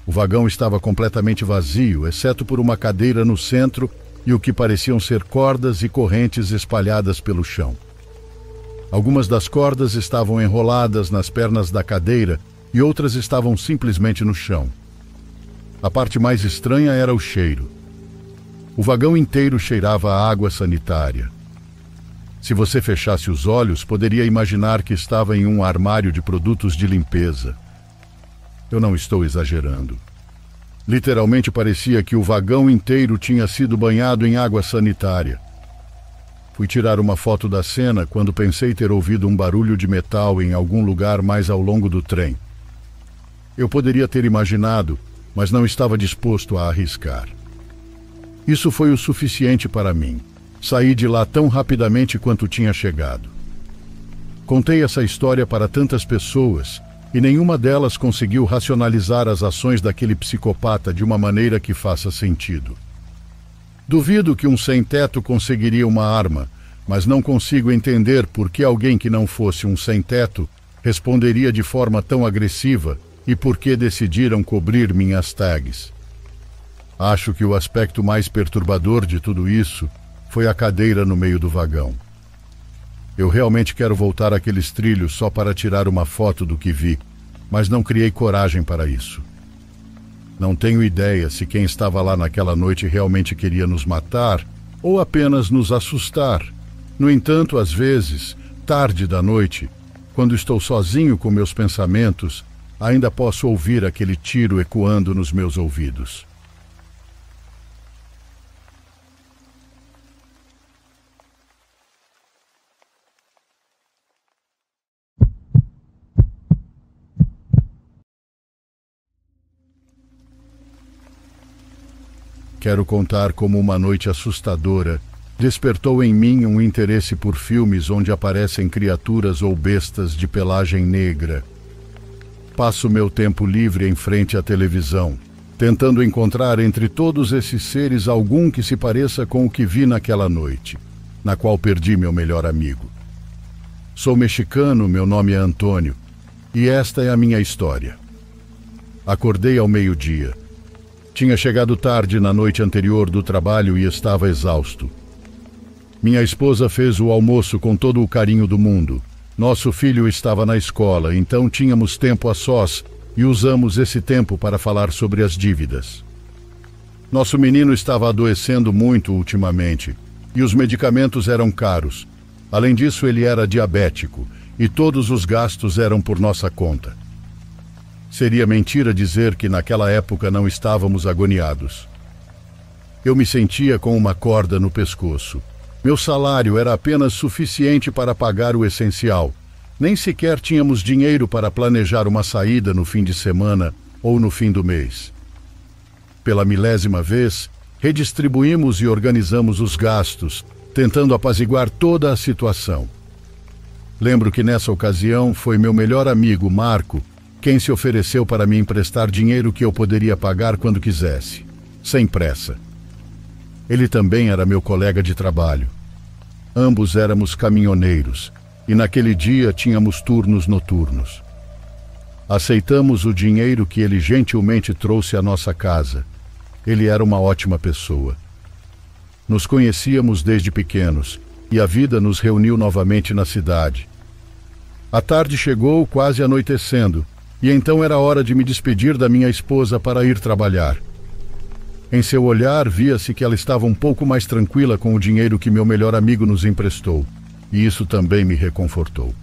O vagão estava completamente vazio, exceto por uma cadeira no centro e o que pareciam ser cordas e correntes espalhadas pelo chão. Algumas das cordas estavam enroladas nas pernas da cadeira e outras estavam simplesmente no chão. A parte mais estranha era o cheiro. O vagão inteiro cheirava a água sanitária. Se você fechasse os olhos, poderia imaginar que estava em um armário de produtos de limpeza. Eu não estou exagerando. Literalmente parecia que o vagão inteiro tinha sido banhado em água sanitária. Fui tirar uma foto da cena quando pensei ter ouvido um barulho de metal em algum lugar mais ao longo do trem. Eu poderia ter imaginado, mas não estava disposto a arriscar. Isso foi o suficiente para mim. Saí de lá tão rapidamente quanto tinha chegado. Contei essa história para tantas pessoas e nenhuma delas conseguiu racionalizar as ações daquele psicopata de uma maneira que faça sentido. Duvido que um sem-teto conseguiria uma arma, mas não consigo entender por que alguém que não fosse um sem-teto responderia de forma tão agressiva e por que decidiram cobrir minhas tags. Acho que o aspecto mais perturbador de tudo isso foi a cadeira no meio do vagão. Eu realmente quero voltar àqueles trilhos só para tirar uma foto do que vi, mas não criei coragem para isso. Não tenho ideia se quem estava lá naquela noite realmente queria nos matar ou apenas nos assustar. No entanto, às vezes, tarde da noite, quando estou sozinho com meus pensamentos, ainda posso ouvir aquele tiro ecoando nos meus ouvidos. Quero contar como uma noite assustadora despertou em mim um interesse por filmes onde aparecem criaturas ou bestas de pelagem negra. Passo meu tempo livre em frente à televisão, tentando encontrar entre todos esses seres algum que se pareça com o que vi naquela noite, na qual perdi meu melhor amigo. Sou mexicano, meu nome é Antônio, e esta é a minha história. Acordei ao meio-dia. Tinha chegado tarde na noite anterior do trabalho e estava exausto. Minha esposa fez o almoço com todo o carinho do mundo. Nosso filho estava na escola, então tínhamos tempo a sós e usamos esse tempo para falar sobre as dívidas. Nosso menino estava adoecendo muito ultimamente e os medicamentos eram caros. Além disso, ele era diabético e todos os gastos eram por nossa conta. Seria mentira dizer que naquela época não estávamos agoniados. Eu me sentia com uma corda no pescoço. Meu salário era apenas suficiente para pagar o essencial. Nem sequer tínhamos dinheiro para planejar uma saída no fim de semana ou no fim do mês. Pela milésima vez, redistribuímos e organizamos os gastos, tentando apaziguar toda a situação. Lembro que nessa ocasião foi meu melhor amigo, Marco, quem se ofereceu para me emprestar dinheiro que eu poderia pagar quando quisesse, sem pressa. Ele também era meu colega de trabalho. Ambos éramos caminhoneiros, e naquele dia tínhamos turnos noturnos. Aceitamos o dinheiro que ele gentilmente trouxe à nossa casa. Ele era uma ótima pessoa. Nos conhecíamos desde pequenos, e a vida nos reuniu novamente na cidade. A tarde chegou, quase anoitecendo, e então era hora de me despedir da minha esposa para ir trabalhar. Em seu olhar, via-se que ela estava um pouco mais tranquila com o dinheiro que meu melhor amigo nos emprestou, e isso também me reconfortou.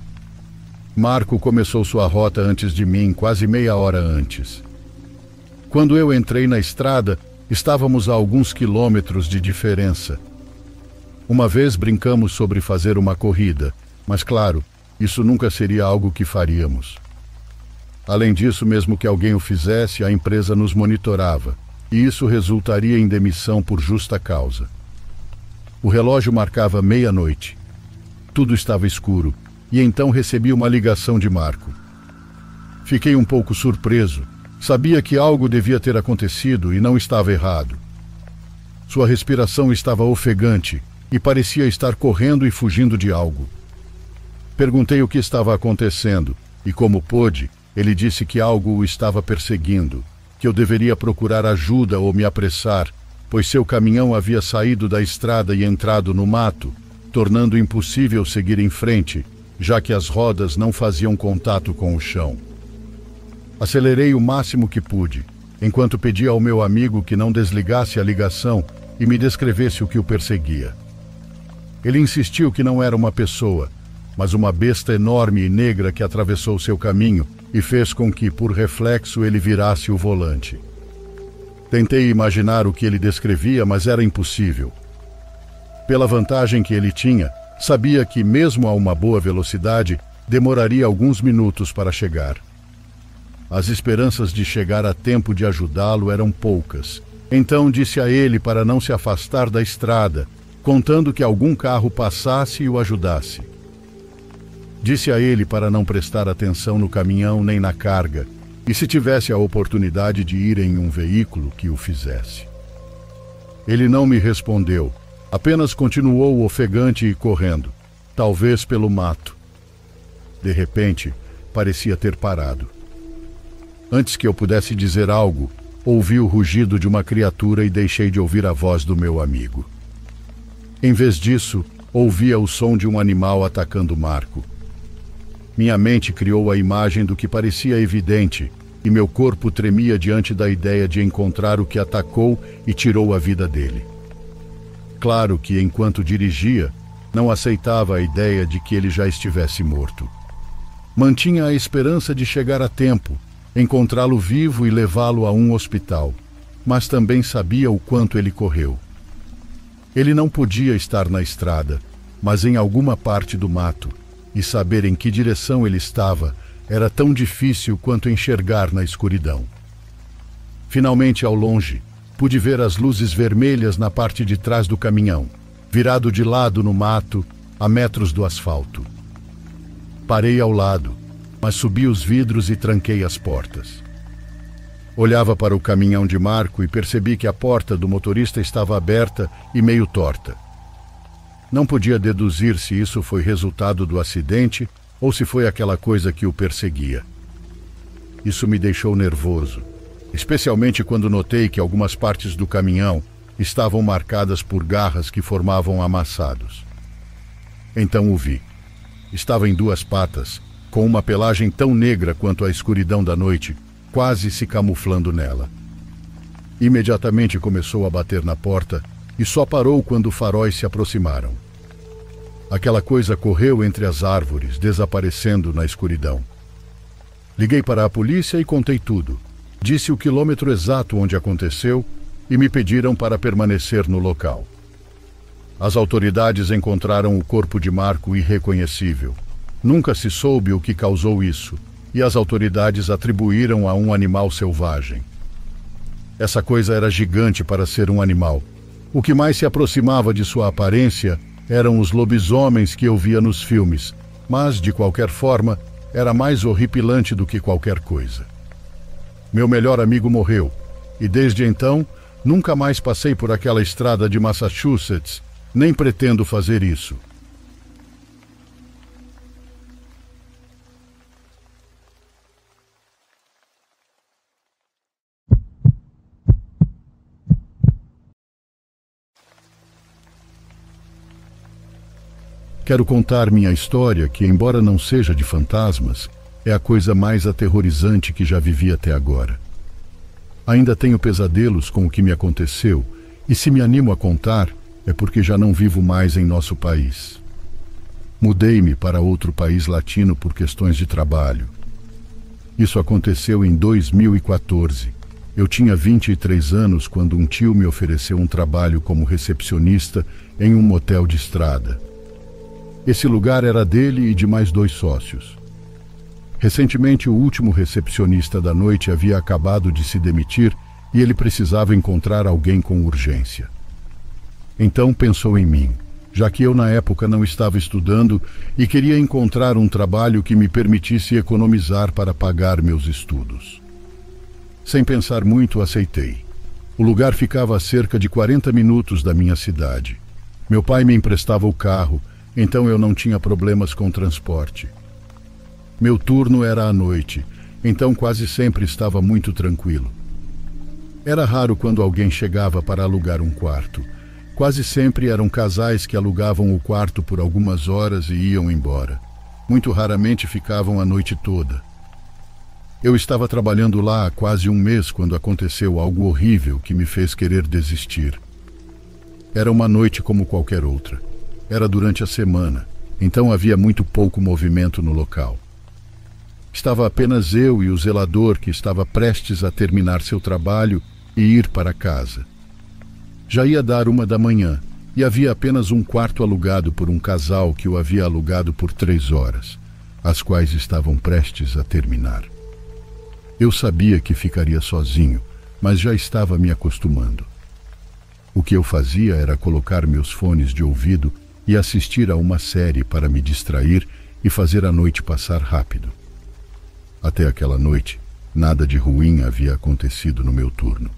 Marco começou sua rota antes de mim, quase meia hora antes. Quando eu entrei na estrada, estávamos a alguns quilômetros de diferença. Uma vez brincamos sobre fazer uma corrida, mas claro, isso nunca seria algo que faríamos. Além disso, mesmo que alguém o fizesse, a empresa nos monitorava, e isso resultaria em demissão por justa causa. O relógio marcava meia-noite. Tudo estava escuro, e então recebi uma ligação de Marco. Fiquei um pouco surpreso. Sabia que algo devia ter acontecido e não estava errado. Sua respiração estava ofegante e parecia estar correndo e fugindo de algo. Perguntei o que estava acontecendo e, como pôde, ele disse que algo o estava perseguindo, que eu deveria procurar ajuda ou me apressar, pois seu caminhão havia saído da estrada e entrado no mato, tornando impossível seguir em frente, já que as rodas não faziam contato com o chão. Acelerei o máximo que pude, enquanto pedia ao meu amigo que não desligasse a ligação e me descrevesse o que o perseguia. Ele insistiu que não era uma pessoa, mas uma besta enorme e negra que atravessou seu caminho e fez com que, por reflexo, ele virasse o volante. Tentei imaginar o que ele descrevia, mas era impossível. Pela vantagem que ele tinha, sabia que, mesmo a uma boa velocidade, demoraria alguns minutos para chegar. As esperanças de chegar a tempo de ajudá-lo eram poucas. Então disse a ele para não se afastar da estrada, contando que algum carro passasse e o ajudasse. Disse a ele para não prestar atenção no caminhão nem na carga, e se tivesse a oportunidade de ir em um veículo, que o fizesse. Ele não me respondeu, apenas continuou ofegante e correndo, talvez pelo mato. De repente, parecia ter parado. Antes que eu pudesse dizer algo, ouvi o rugido de uma criatura e deixei de ouvir a voz do meu amigo. Em vez disso, ouvia o som de um animal atacando Marco. Minha mente criou a imagem do que parecia evidente, e meu corpo tremia diante da ideia de encontrar o que atacou e tirou a vida dele. Claro que, enquanto dirigia, não aceitava a ideia de que ele já estivesse morto. Mantinha a esperança de chegar a tempo, encontrá-lo vivo e levá-lo a um hospital, mas também sabia o quanto ele correu. Ele não podia estar na estrada, mas em alguma parte do mato, e saber em que direção ele estava era tão difícil quanto enxergar na escuridão. Finalmente, ao longe, pude ver as luzes vermelhas na parte de trás do caminhão, virado de lado no mato, a metros do asfalto. Parei ao lado, mas subi os vidros e tranquei as portas. Olhava para o caminhão de Marco e percebi que a porta do motorista estava aberta e meio torta. Não podia deduzir se isso foi resultado do acidente ou se foi aquela coisa que o perseguia. Isso me deixou nervoso, especialmente quando notei que algumas partes do caminhão estavam marcadas por garras que formavam amassados. Então o vi. Estava em duas patas, com uma pelagem tão negra quanto a escuridão da noite, quase se camuflando nela. Imediatamente começou a bater na porta e só parou quando faróis se aproximaram. Aquela coisa correu entre as árvores, desaparecendo na escuridão. Liguei para a polícia e contei tudo. Disse o quilômetro exato onde aconteceu e me pediram para permanecer no local. As autoridades encontraram o corpo de Marco irreconhecível. Nunca se soube o que causou isso, e as autoridades atribuíram a um animal selvagem. Essa coisa era gigante para ser um animal. O que mais se aproximava de sua aparência eram os lobisomens que eu via nos filmes, mas, de qualquer forma, era mais horripilante do que qualquer coisa. Meu melhor amigo morreu, e desde então, nunca mais passei por aquela estrada de Massachusetts, nem pretendo fazer isso. Quero contar minha história, que, embora não seja de fantasmas, é a coisa mais aterrorizante que já vivi até agora. Ainda tenho pesadelos com o que me aconteceu, e se me animo a contar, é porque já não vivo mais em nosso país. Mudei-me para outro país latino por questões de trabalho. Isso aconteceu em 2014, Eu tinha 23 anos quando um tio me ofereceu um trabalho como recepcionista em um motel de estrada. Esse lugar era dele e de mais 2 sócios. Recentemente, o último recepcionista da noite havia acabado de se demitir e ele precisava encontrar alguém com urgência. Então pensou em mim, já que eu na época não estava estudando e queria encontrar um trabalho que me permitisse economizar para pagar meus estudos. Sem pensar muito, aceitei. O lugar ficava a cerca de 40 minutos da minha cidade. Meu pai me emprestava o carro, então eu não tinha problemas com transporte. Meu turno era à noite, então quase sempre estava muito tranquilo. Era raro quando alguém chegava para alugar um quarto. Quase sempre eram casais que alugavam o quarto por algumas horas e iam embora. Muito raramente ficavam a noite toda. Eu estava trabalhando lá há quase um mês quando aconteceu algo horrível que me fez querer desistir. Era uma noite como qualquer outra. Era durante a semana, então havia muito pouco movimento no local. Estava apenas eu e o zelador que estava prestes a terminar seu trabalho e ir para casa. Já ia dar 1 da manhã e havia apenas um quarto alugado por um casal que o havia alugado por 3 horas, as quais estavam prestes a terminar. Eu sabia que ficaria sozinho, mas já estava me acostumando. O que eu fazia era colocar meus fones de ouvido e assistir a uma série para me distrair e fazer a noite passar rápido. Até aquela noite, nada de ruim havia acontecido no meu turno.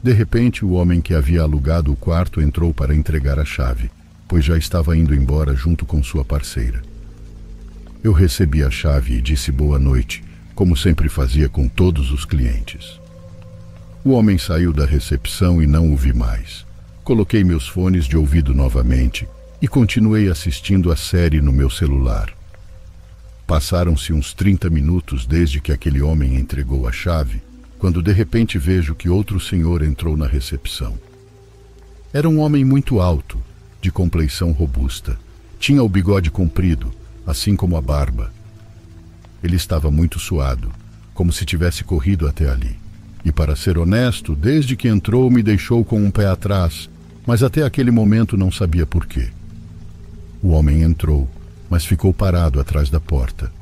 De repente, o homem que havia alugado o quarto entrou para entregar a chave, pois já estava indo embora junto com sua parceira. Eu recebi a chave e disse boa noite, como sempre fazia com todos os clientes. O homem saiu da recepção e não o vi mais. Coloquei meus fones de ouvido novamente e continuei assistindo a série no meu celular. Passaram-se uns 30 minutos desde que aquele homem entregou a chave, quando de repente vejo que outro senhor entrou na recepção. Era um homem muito alto, de compleição robusta. Tinha o bigode comprido, assim como a barba. Ele estava muito suado, como se tivesse corrido até ali. E para ser honesto, desde que entrou me deixou com um pé atrás, mas até aquele momento não sabia por quê. O homem entrou, mas ficou parado atrás da porta.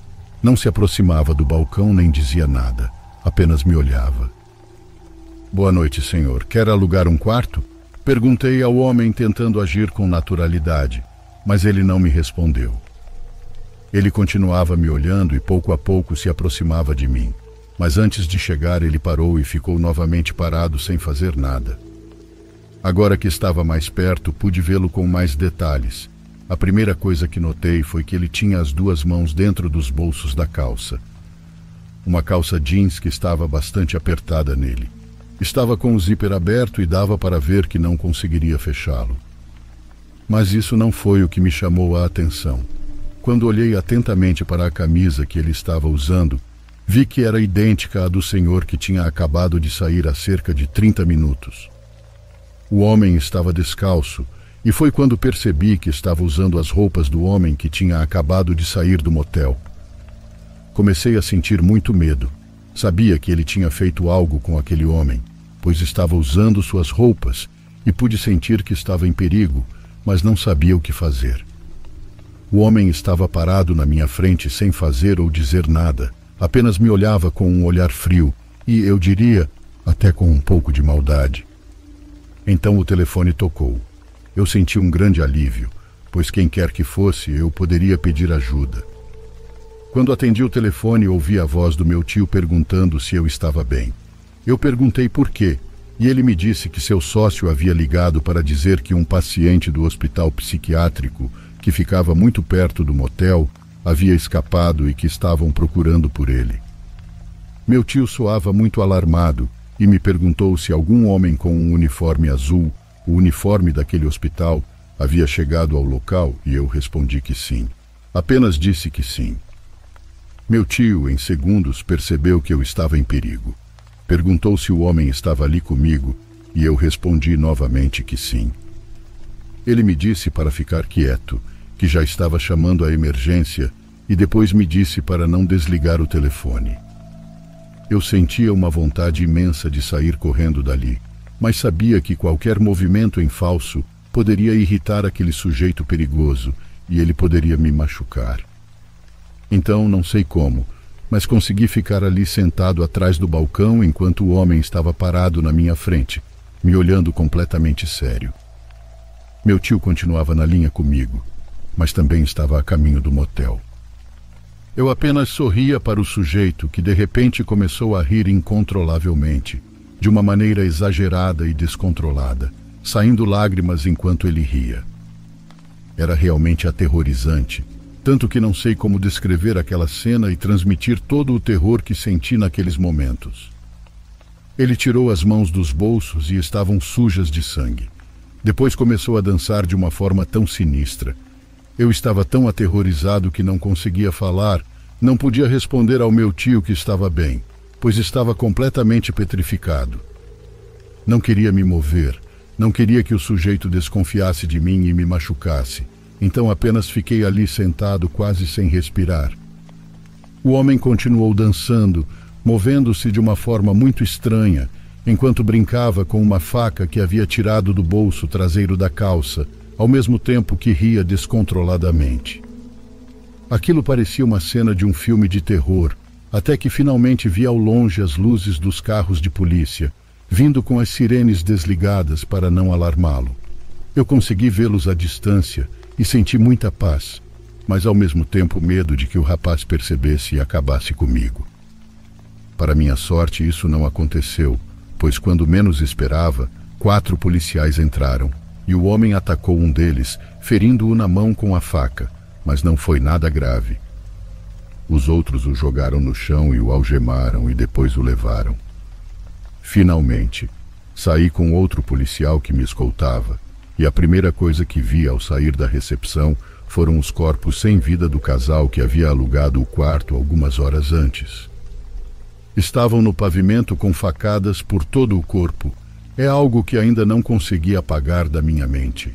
Não se aproximava do balcão nem dizia nada, apenas me olhava. Boa noite, senhor. Quer alugar um quarto? Perguntei ao homem tentando agir com naturalidade, mas ele não me respondeu. Ele continuava me olhando e pouco a pouco se aproximava de mim. Mas antes de chegar ele parou e ficou novamente parado sem fazer nada. Agora que estava mais perto, pude vê-lo com mais detalhes. A primeira coisa que notei foi que ele tinha as 2 mãos dentro dos bolsos da calça. Uma calça jeans que estava bastante apertada nele. Estava com o zíper aberto e dava para ver que não conseguiria fechá-lo. Mas isso não foi o que me chamou a atenção. Quando olhei atentamente para a camisa que ele estava usando, vi que era idêntica à do senhor que tinha acabado de sair há cerca de 30 minutos. O homem estava descalço, e foi quando percebi que estava usando as roupas do homem que tinha acabado de sair do motel. Comecei a sentir muito medo. Sabia que ele tinha feito algo com aquele homem, pois estava usando suas roupas, e pude sentir que estava em perigo, mas não sabia o que fazer. O homem estava parado na minha frente sem fazer ou dizer nada, apenas me olhava com um olhar frio e, eu diria, até com um pouco de maldade. Então o telefone tocou. Eu senti um grande alívio, pois quem quer que fosse, eu poderia pedir ajuda. Quando atendi o telefone, ouvi a voz do meu tio perguntando se eu estava bem. Eu perguntei por quê, e ele me disse que seu sócio havia ligado para dizer que um paciente do hospital psiquiátrico, que ficava muito perto do motel, havia escapado e que estavam procurando por ele. Meu tio soava muito alarmado e me perguntou se algum homem com um uniforme azul, o uniforme daquele hospital, havia chegado ao local, e eu respondi que sim. Apenas disse que sim. Meu tio, em segundos, percebeu que eu estava em perigo. Perguntou se o homem estava ali comigo e eu respondi novamente que sim. Ele me disse para ficar quieto, que já estava chamando a emergência, e depois me disse para não desligar o telefone. Eu sentia uma vontade imensa de sair correndo dali, mas sabia que qualquer movimento em falso poderia irritar aquele sujeito perigoso e ele poderia me machucar. Então, não sei como, mas consegui ficar ali sentado atrás do balcão enquanto o homem estava parado na minha frente, me olhando completamente sério. Meu tio continuava na linha comigo, mas também estava a caminho do motel. Eu apenas sorria para o sujeito que de repente começou a rir incontrolavelmente, de uma maneira exagerada e descontrolada, saindo lágrimas enquanto ele ria. Era realmente aterrorizante, tanto que não sei como descrever aquela cena e transmitir todo o terror que senti naqueles momentos. Ele tirou as mãos dos bolsos e estavam sujas de sangue. Depois começou a dançar de uma forma tão sinistra. Eu estava tão aterrorizado que não conseguia falar, não podia responder ao meu tio que estava bem, pois estava completamente petrificado. Não queria me mover, não queria que o sujeito desconfiasse de mim e me machucasse, então apenas fiquei ali sentado quase sem respirar. O homem continuou dançando, movendo-se de uma forma muito estranha, enquanto brincava com uma faca que havia tirado do bolso traseiro da calça, ao mesmo tempo que ria descontroladamente. Aquilo parecia uma cena de um filme de terror, até que finalmente vi ao longe as luzes dos carros de polícia, vindo com as sirenes desligadas para não alarmá-lo. Eu consegui vê-los à distância e senti muita paz, mas ao mesmo tempo medo de que o rapaz percebesse e acabasse comigo. Para minha sorte, isso não aconteceu, pois quando menos esperava, 4 policiais entraram, e o homem atacou um deles, ferindo-o na mão com a faca, mas não foi nada grave. Os outros o jogaram no chão e o algemaram e depois o levaram. Finalmente, saí com outro policial que me escoltava, e a primeira coisa que vi ao sair da recepção foram os corpos sem vida do casal que havia alugado o quarto algumas horas antes. Estavam no pavimento com facadas por todo o corpo. É algo que ainda não consegui apagar da minha mente.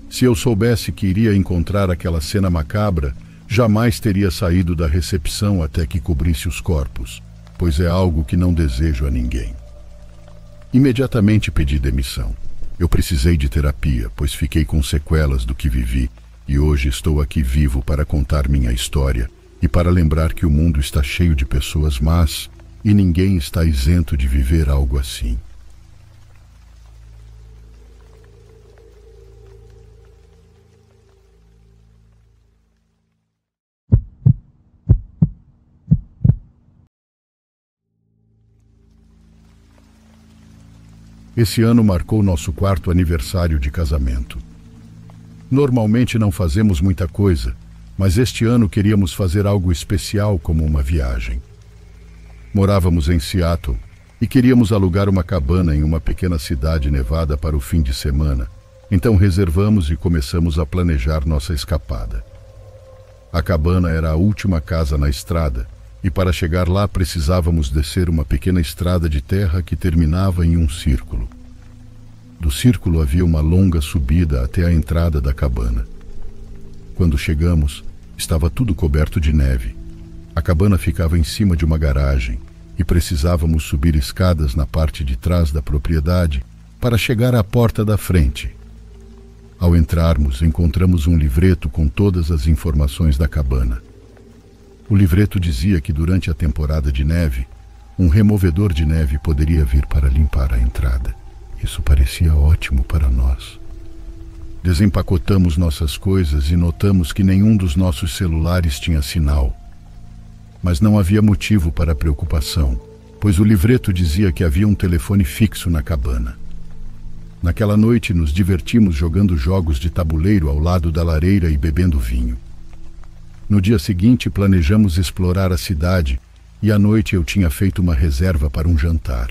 Se eu soubesse que iria encontrar aquela cena macabra, jamais teria saído da recepção até que cobrisse os corpos, pois é algo que não desejo a ninguém. Imediatamente pedi demissão. Eu precisei de terapia, pois fiquei com sequelas do que vivi, e hoje estou aqui vivo para contar minha história e para lembrar que o mundo está cheio de pessoas más e ninguém está isento de viver algo assim. Esse ano marcou nosso 4º aniversário de casamento. Normalmente não fazemos muita coisa, mas este ano queríamos fazer algo especial como uma viagem. Morávamos em Seattle e queríamos alugar uma cabana em uma pequena cidade nevada para o fim de semana, então reservamos e começamos a planejar nossa escapada. A cabana era a última casa na estrada, e para chegar lá precisávamos descer uma pequena estrada de terra que terminava em um círculo. Do círculo havia uma longa subida até a entrada da cabana. Quando chegamos, estava tudo coberto de neve. A cabana ficava em cima de uma garagem e precisávamos subir escadas na parte de trás da propriedade para chegar à porta da frente. Ao entrarmos, encontramos um livreto com todas as informações da cabana. O livreto dizia que durante a temporada de neve, um removedor de neve poderia vir para limpar a entrada. Isso parecia ótimo para nós. Desempacotamos nossas coisas e notamos que nenhum dos nossos celulares tinha sinal. Mas não havia motivo para preocupação, pois o livreto dizia que havia um telefone fixo na cabana. Naquela noite nos divertimos jogando jogos de tabuleiro ao lado da lareira e bebendo vinho. No dia seguinte planejamos explorar a cidade e à noite eu tinha feito uma reserva para um jantar.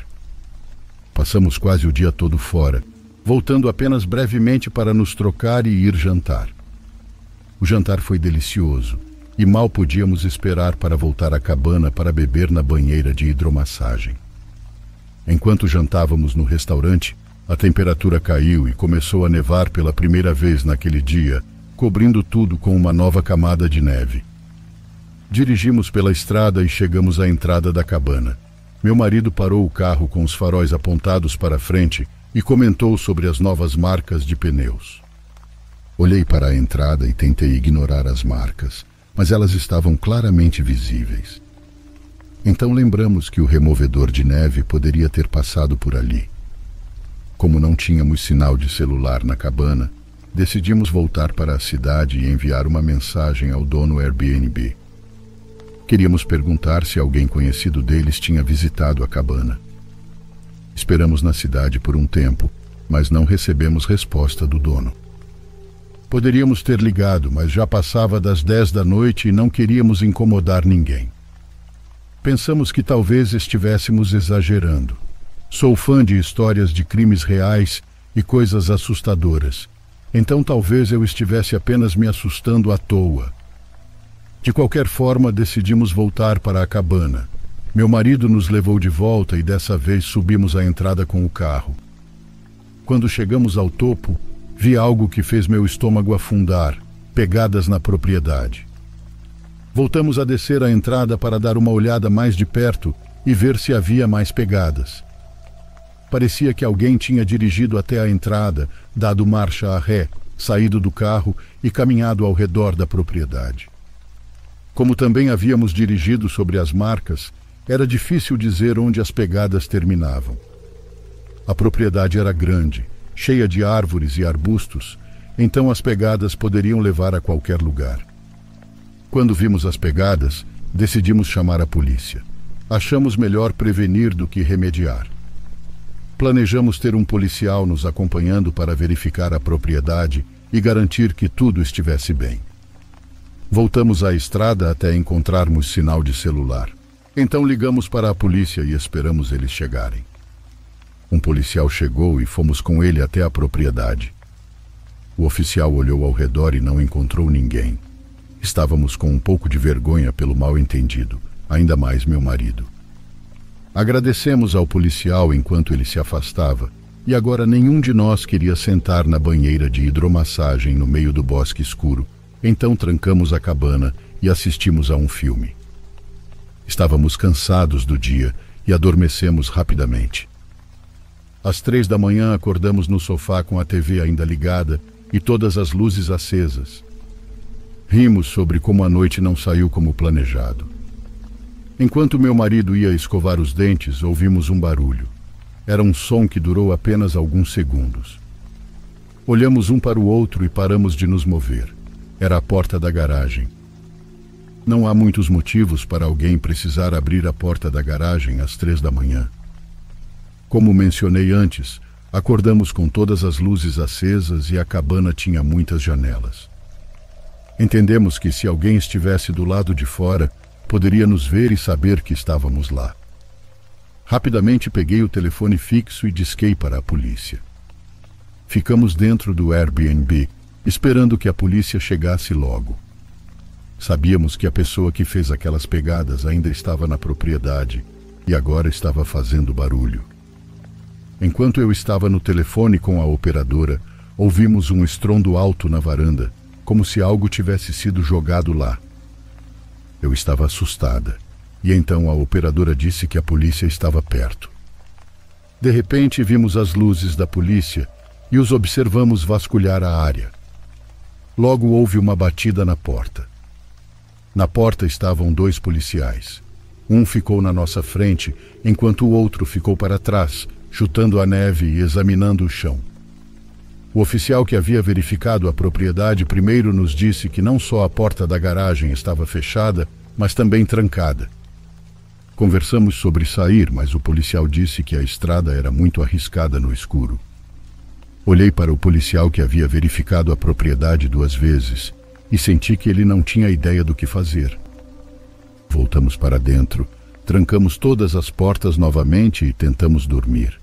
Passamos quase o dia todo fora, voltando apenas brevemente para nos trocar e ir jantar. O jantar foi delicioso e mal podíamos esperar para voltar à cabana para beber na banheira de hidromassagem. Enquanto jantávamos no restaurante, a temperatura caiu e começou a nevar pela primeira vez naquele dia, cobrindo tudo com uma nova camada de neve. Dirigimos pela estrada e chegamos à entrada da cabana. Meu marido parou o carro com os faróis apontados para frente e comentou sobre as novas marcas de pneus. Olhei para a entrada e tentei ignorar as marcas, mas elas estavam claramente visíveis. Então lembramos que o removedor de neve poderia ter passado por ali. Como não tínhamos sinal de celular na cabana, decidimos voltar para a cidade e enviar uma mensagem ao dono Airbnb. Queríamos perguntar se alguém conhecido deles tinha visitado a cabana. Esperamos na cidade por um tempo, mas não recebemos resposta do dono. Poderíamos ter ligado, mas já passava das 10 da noite e não queríamos incomodar ninguém. Pensamos que talvez estivéssemos exagerando. Sou fã de histórias de crimes reais e coisas assustadoras, então talvez eu estivesse apenas me assustando à toa. De qualquer forma, decidimos voltar para a cabana. Meu marido nos levou de volta e dessa vez subimos a entrada com o carro. Quando chegamos ao topo, vi algo que fez meu estômago afundar, pegadas na propriedade. Voltamos a descer a entrada para dar uma olhada mais de perto e ver se havia mais pegadas. Parecia que alguém tinha dirigido até a entrada, dado marcha a ré, saído do carro e caminhado ao redor da propriedade. Como também havíamos dirigido sobre as marcas, era difícil dizer onde as pegadas terminavam. A propriedade era grande, cheia de árvores e arbustos, então as pegadas poderiam levar a qualquer lugar. Quando vimos as pegadas, decidimos chamar a polícia. Achamos melhor prevenir do que remediar. Planejamos ter um policial nos acompanhando para verificar a propriedade e garantir que tudo estivesse bem. Voltamos à estrada até encontrarmos sinal de celular. Então ligamos para a polícia e esperamos eles chegarem. Um policial chegou e fomos com ele até a propriedade. O oficial olhou ao redor e não encontrou ninguém. Estávamos com um pouco de vergonha pelo mal-entendido, ainda mais meu marido. Agradecemos ao policial enquanto ele se afastava, e agora nenhum de nós queria sentar na banheira de hidromassagem no meio do bosque escuro. Então trancamos a cabana e assistimos a um filme. Estávamos cansados do dia e adormecemos rapidamente. Às 3 da manhã acordamos no sofá com a TV ainda ligada e todas as luzes acesas. Rimos sobre como a noite não saiu como planejado. Enquanto meu marido ia escovar os dentes, ouvimos um barulho. Era um som que durou apenas alguns segundos. Olhamos um para o outro e paramos de nos mover. Era a porta da garagem. Não há muitos motivos para alguém precisar abrir a porta da garagem às 3 da manhã. Como mencionei antes, acordamos com todas as luzes acesas e a cabana tinha muitas janelas. Entendemos que se alguém estivesse do lado de fora, poderia nos ver e saber que estávamos lá. Rapidamente peguei o telefone fixo e disquei para a polícia. Ficamos dentro do Airbnb, esperando que a polícia chegasse logo. Sabíamos que a pessoa que fez aquelas pegadas ainda estava na propriedade e agora estava fazendo barulho. Enquanto eu estava no telefone com a operadora, ouvimos um estrondo alto na varanda, como se algo tivesse sido jogado lá. Eu estava assustada, e então a operadora disse que a polícia estava perto. De repente vimos as luzes da polícia e os observamos vasculhar a área. Logo houve uma batida na porta. Na porta estavam 2 policiais. Um ficou na nossa frente, enquanto o outro ficou para trás, chutando a neve e examinando o chão. O oficial que havia verificado a propriedade primeiro nos disse que não só a porta da garagem estava fechada, mas também trancada. Conversamos sobre sair, mas o policial disse que a estrada era muito arriscada no escuro. Olhei para o policial que havia verificado a propriedade 2 vezes e senti que ele não tinha ideia do que fazer. Voltamos para dentro, trancamos todas as portas novamente e tentamos dormir.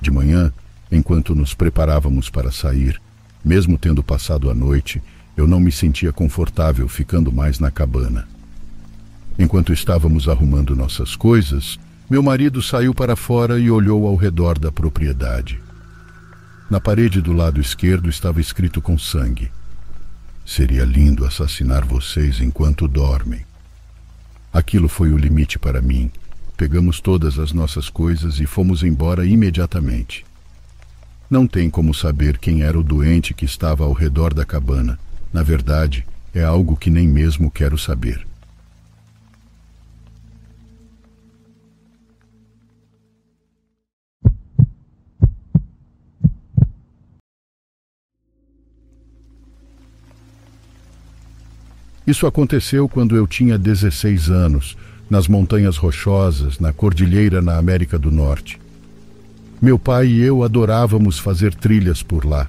De manhã, enquanto nos preparávamos para sair, mesmo tendo passado a noite, eu não me sentia confortável ficando mais na cabana. Enquanto estávamos arrumando nossas coisas, meu marido saiu para fora e olhou ao redor da propriedade. Na parede do lado esquerdo estava escrito com sangue: "Seria lindo assassinar vocês enquanto dormem. Aquilo foi o limite para mim. Pegamos todas as nossas coisas e fomos embora imediatamente. Não tem como saber quem era o doente que estava ao redor da cabana. Na verdade, é algo que nem mesmo quero saber. Isso aconteceu quando eu tinha 16 anos, nas Montanhas Rochosas, na Cordilheira, na América do Norte. Meu pai e eu adorávamos fazer trilhas por lá.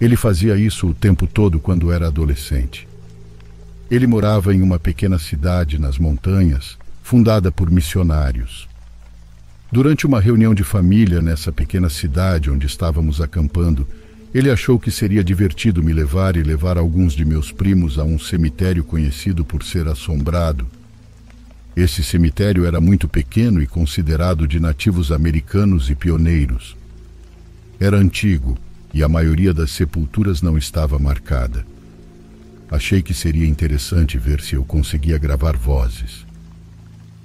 Ele fazia isso o tempo todo quando era adolescente. Ele morava em uma pequena cidade nas montanhas, fundada por missionários. Durante uma reunião de família nessa pequena cidade onde estávamos acampando, ele achou que seria divertido me levar e levar alguns de meus primos a um cemitério conhecido por ser assombrado. Esse cemitério era muito pequeno e considerado de nativos americanos e pioneiros. Era antigo e a maioria das sepulturas não estava marcada. Achei que seria interessante ver se eu conseguia gravar vozes.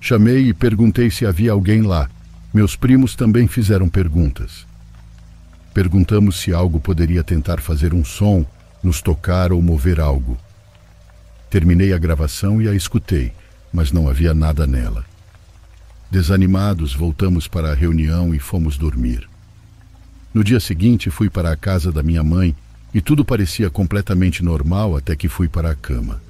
Chamei e perguntei se havia alguém lá. Meus primos também fizeram perguntas. Perguntamos se algo poderia tentar fazer um som, nos tocar ou mover algo. Terminei a gravação e a escutei, mas não havia nada nela. Desanimados, voltamos para a reunião e fomos dormir. No dia seguinte, fui para a casa da minha mãe e tudo parecia completamente normal até que fui para a cama.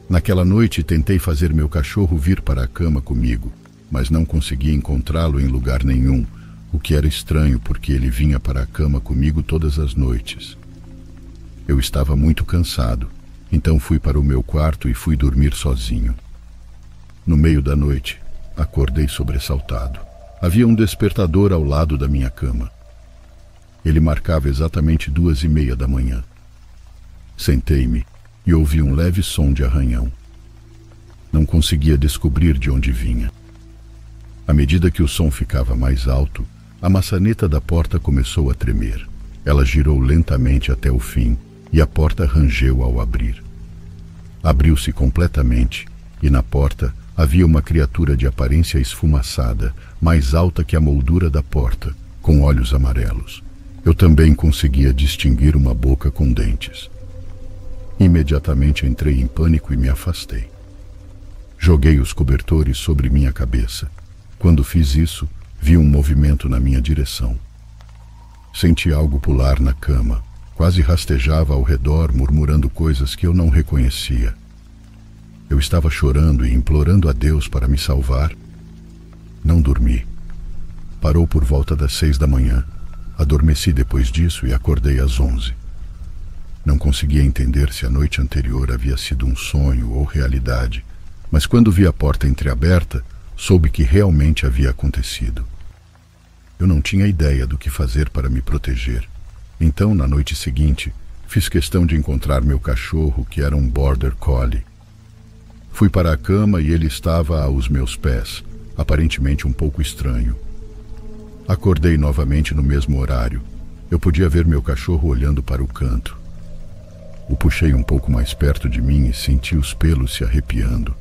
Naquela noite, tentei fazer meu cachorro vir para a cama comigo, mas não consegui encontrá-lo em lugar nenhum, o que era estranho porque ele vinha para a cama comigo todas as noites. Eu estava muito cansado, então fui para o meu quarto e fui dormir sozinho. No meio da noite, acordei sobressaltado. Havia um despertador ao lado da minha cama. Ele marcava exatamente 2:30 da manhã. Sentei-me e ouvi um leve som de arranhão. Não conseguia descobrir de onde vinha. À medida que o som ficava mais alto, a maçaneta da porta começou a tremer. Ela girou lentamente até o fim e a porta rangeu ao abrir. Abriu-se completamente e na porta havia uma criatura de aparência esfumaçada, mais alta que a moldura da porta, com olhos amarelos. Eu também conseguia distinguir uma boca com dentes. Imediatamente entrei em pânico e me afastei. Joguei os cobertores sobre minha cabeça. Quando fiz isso, vi um movimento na minha direção. Senti algo pular na cama. Quase rastejava ao redor, murmurando coisas que eu não reconhecia. Eu estava chorando e implorando a Deus para me salvar. Não dormi. Parou por volta das 6 da manhã. Adormeci depois disso e acordei às 11. Não conseguia entender se a noite anterior havia sido um sonho ou realidade, mas quando vi a porta entreaberta, soube que realmente havia acontecido. Eu não tinha ideia do que fazer para me proteger. Então, na noite seguinte, fiz questão de encontrar meu cachorro, que era um Border Collie. Fui para a cama e ele estava aos meus pés, aparentemente um pouco estranho. Acordei novamente no mesmo horário. Eu podia ver meu cachorro olhando para o canto. O puxei um pouco mais perto de mim e senti os pelos se arrepiando.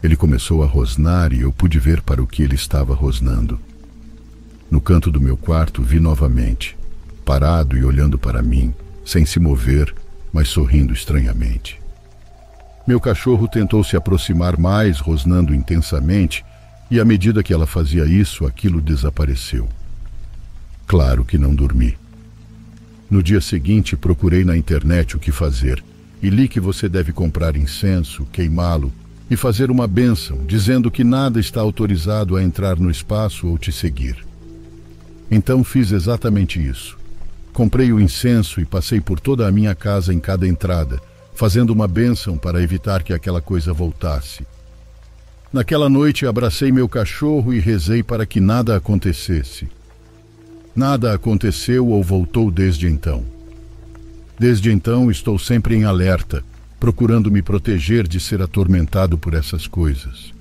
Ele começou a rosnar e eu pude ver para o que ele estava rosnando. No canto do meu quarto vi novamente, parado e olhando para mim, sem se mover, mas sorrindo estranhamente. Meu cachorro tentou se aproximar mais, rosnando intensamente, e à medida que ela fazia isso, aquilo desapareceu. Claro que não dormi. No dia seguinte, procurei na internet o que fazer, e li que você deve comprar incenso, queimá-lo e fazer uma bênção, dizendo que nada está autorizado a entrar no espaço ou te seguir. Então fiz exatamente isso. Comprei o incenso e passei por toda a minha casa em cada entrada, fazendo uma bênção para evitar que aquela coisa voltasse. Naquela noite abracei meu cachorro e rezei para que nada acontecesse. Nada aconteceu ou voltou desde então. Desde então estou sempre em alerta, procurando me proteger de ser atormentado por essas coisas.